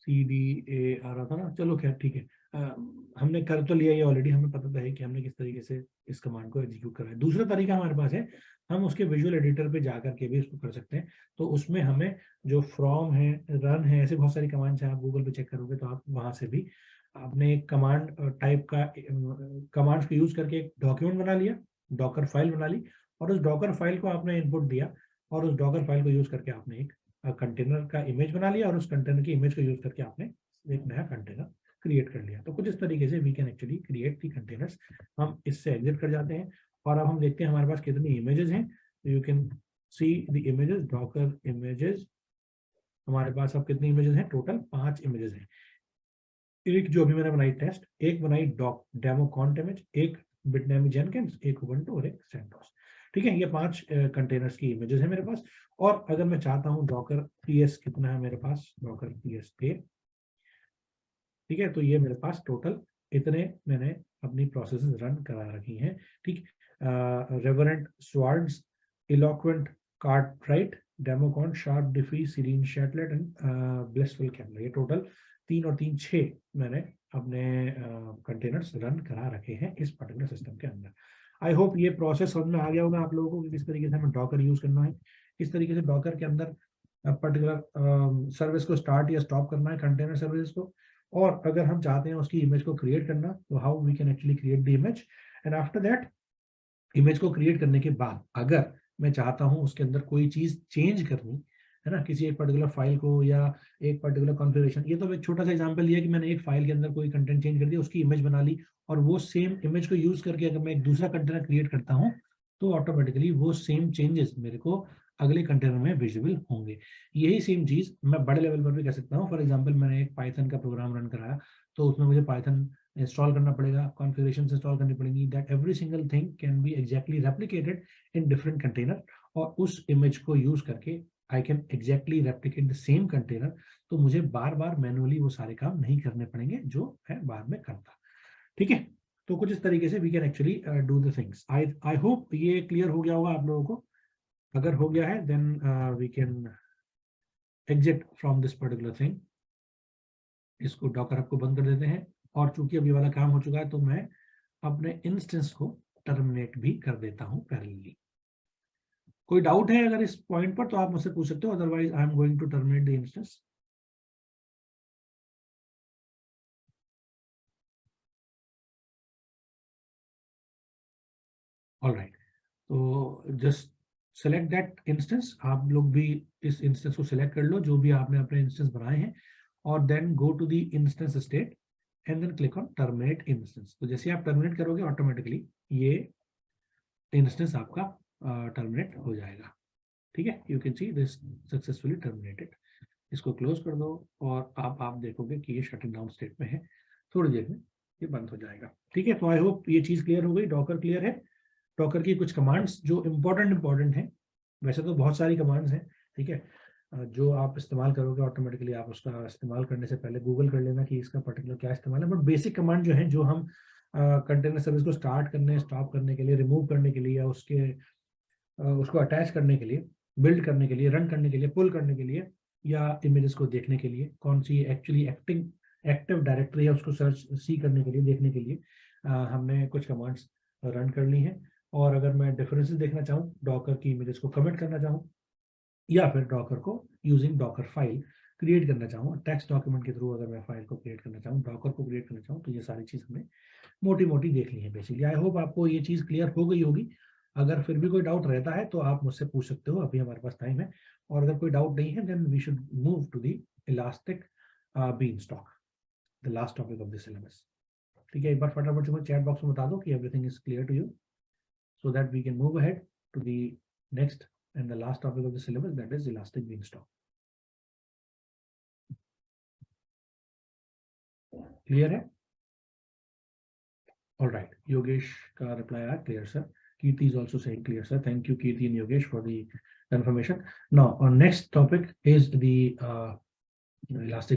CDA आ रहा था ना, चलो खैर ठीक है, हमने कर तो लिया ये ऑलरेडी, हमें पता तो है कि हमने किस तरीके से इस कमांड को एग्जीक्यूट करा है। दूसरा तरीका हमारे पास है, हम उसके विजुअल एडिटर पे जा करके भी इसको कर सकते हैं, तो उसमें हमें जो फ्रॉम है, रन है, ऐसे बहुत सारी कमांड्स हैं, आप गूगल पे चेक करोगे तो आप वहां से भी आपने एक कमांड टाइप का कमांड्स को यूज करके एक डॉक्यूमेंट बना लिया, डॉकर फाइल बना ली, और उस डॉकर फाइल को आपने इनपुट दिया, और उस डॉकर फाइल को यूज करके आपने एक कंटेनर का इमेज बना लिया, और उस कंटेनर की इमेज को यूज करके आपने एक नया कंटेनर क्रिएट कर लिया। तो कुछ इस तरीके से we can actually create the containers. हम इससे एग्जिट कर जाते हैं, और अब हम देखते हैं हमारे पास कितनी इमेजेस हैं। You can see the images, Docker images, हमारे पास अब कितनी इमेजेस हैं, टोटल 5 इमेजेस हैं। एक जो अभी मैंने बनाई टेस्ट, एक बनाई डॉक डेमो कॉन्ट इमेज, एक बिटनैमी जेनकिंस, एक उबंटू और एक सेंटोस, ठीक है, ये 5 कंटेनर्स की इमेजेस है मेरे पास। और अगर मैं चाहता हूँ डॉकर पीएस कितना है मेरे पास, डॉकर पीएस पे, ठीक है, तो ये मेरे पास टोटल इतने मैंने अपनी प्रोसेस रन करा रखी हैं, ठीक। Reverent Swartz, eloquent Cartwright, democon, sharp Diffie, serene Chatelet and blissful camera, ये टोटल 3 और 3 6 मैंने अपने कंटेनर्स रन करा रखे हैं इस पर्टिकुलर सिस्टम के अंदर। आई होप ये प्रोसेस समझ में आ गया होगा आप लोगों को कि किस तरीके से हमें डॉकर यूज करना है, किस तरीके से डॉकर के अंदर पर्टिकुलर सर्विस को स्टार्ट या स्टॉप करना है, कंटेनर सर्विस को, और अगर हम चाहते हैं उसकी इमेज को क्रिएट करना, तो how we can actually create the image. And after that, image को क्रिएट करने के बाद अगर मैं चाहता हूं उसके अंदर कोई चीज चेंज करनी है ना, किसी एक पर्टिकुलर फाइल को या एक पर्टिकुलर कॉन्फ़िगरेशन, ये तो एक छोटा सा एग्जांपल लिया कि मैंने एक फाइल के अंदर कोई कंटेंट चेंज कर दिया, उसकी इमेज बना ली, और वो सेम इमेज को यूज करके अगर मैं एक दूसरा कंटेनर क्रिएट करता हूँ, तो ऑटोमेटिकली वो सेम चेंजेस मेरे को अगले कंटेनर में विजिबल होंगे। यही सेम चीज मैं बड़े लेवल पर भी कर सकता हूँ। फॉर एग्जाम्पल, मैंने एक पाइथन का प्रोग्राम रन कराया, तो उसमें मुझे पाइथन इंस्टॉल करना पड़ेगा, कॉन्फ़िगरेशन इंस्टॉल करनी पड़ेगी, that every single thing can be exactly replicated in different container, और उस इमेज को यूज करके I can exactly replicate the same container, तो मुझे बार बार मैनुअली वो सारे काम नहीं करने पड़ेंगे जो है बाद में करता, ठीक है। तो कुछ इस तरीके से we can actually do the things. I I hope ये क्लियर हो गया होगा आप लोगों को। अगर हो गया है then we can exit from this particular thing, इसको डॉकर हब को बंद कर देते हैं, और चूंकि अभी वाला काम हो चुका है, तो मैं अपने इंस्टेंस को टर्मिनेट भी कर देता हूं पैरेलली। कोई डाउट है अगर इस पॉइंट पर, तो आप मुझसे पूछ सकते हो, otherwise I am going to terminate the instance. All right, तो जस्ट सेलेक्ट दैट इंस्टेंस, आप लोग भी इस इंस्टेंस को सिलेक्ट कर लो जो भी आपने अपने इंस्टेंस बनाए हैं, और then go to the instance state and then click on terminate instance. तो जैसे आप टर्मिनेट करोगे ऑटोमेटिकली ये इंस्टेंस आपका टर्मिनेट हो जाएगा। ठीक है, you can see this successfully terminated. इसको क्लोज कर दो और आप देखोगे कि ये शटिंग डाउन स्टेट में है, थोड़ी देर में ये बंद हो जाएगा। ठीक है, तो आई होप ये चीज क्लियर हो गई, डॉकर क्लियर है। डॉकर की कुछ कमांड्स जो इम्पोर्टेंट हैं, वैसे तो बहुत सारी कमांड्स हैं, ठीक है, जो आप इस्तेमाल करोगे ऑटोमेटिकली, आप उसका इस्तेमाल करने से पहले गूगल कर लेना कि इसका पर्टिकुलर क्या इस्तेमाल है। बट बेसिक कमांड जो है, जो हम कंटेनर सर्विस को स्टार्ट करने, स्टॉप करने के लिए, रिमूव करने के लिए, या उसको अटैच करने के लिए, बिल्ड करने के लिए, रन करने के लिए, पुल करने के लिए, या इमेजेस को देखने के लिए, कौन सी एक्चुअली एक्टिव डायरेक्टरी है उसको सर्च सी करने के लिए, देखने के लिए हमने कुछ कमांड्स रन कर ली हैं। और अगर मैं डिफरेंसेस देखना चाहूँ, डॉकर की इमेजेस को कमिट करना चाहूँ, या फिर डॉकर को यूजिंग डॉकर फाइल क्रिएट करना चाहूँ, टेक्स्ट डॉक्यूमेंट के थ्रू अगर मैं फाइल को क्रिएट करना चाहूँ, डॉकर को क्रिएट करना चाहूँ, तो ये सारी चीज़ हमने मोटी मोटी देख ली है बेसिकली। आई होप आपको ये चीज़ क्लियर हो गई होगी। अगर फिर भी कोई डाउट रहता है तो आप मुझसे पूछ सकते हो, अभी हमारे पास टाइम है। और अगर कोई डाउट नहीं है then we should move to the Elastic Beanstalk, the last topic of the syllabus. ठीक है, एक बार फटाफट से मुझे चैट बॉक्स में बता दो कि everything is clear to you, so that we can move ahead to the next and the last topic of the syllabus, that is elastic beanstalk. Clear है? All right, Yogesh का reply आया, clear sir. Kirti is also saying clear sir. Thank you Kirti and Yogesh for the confirmation. Now our next topic is the elastic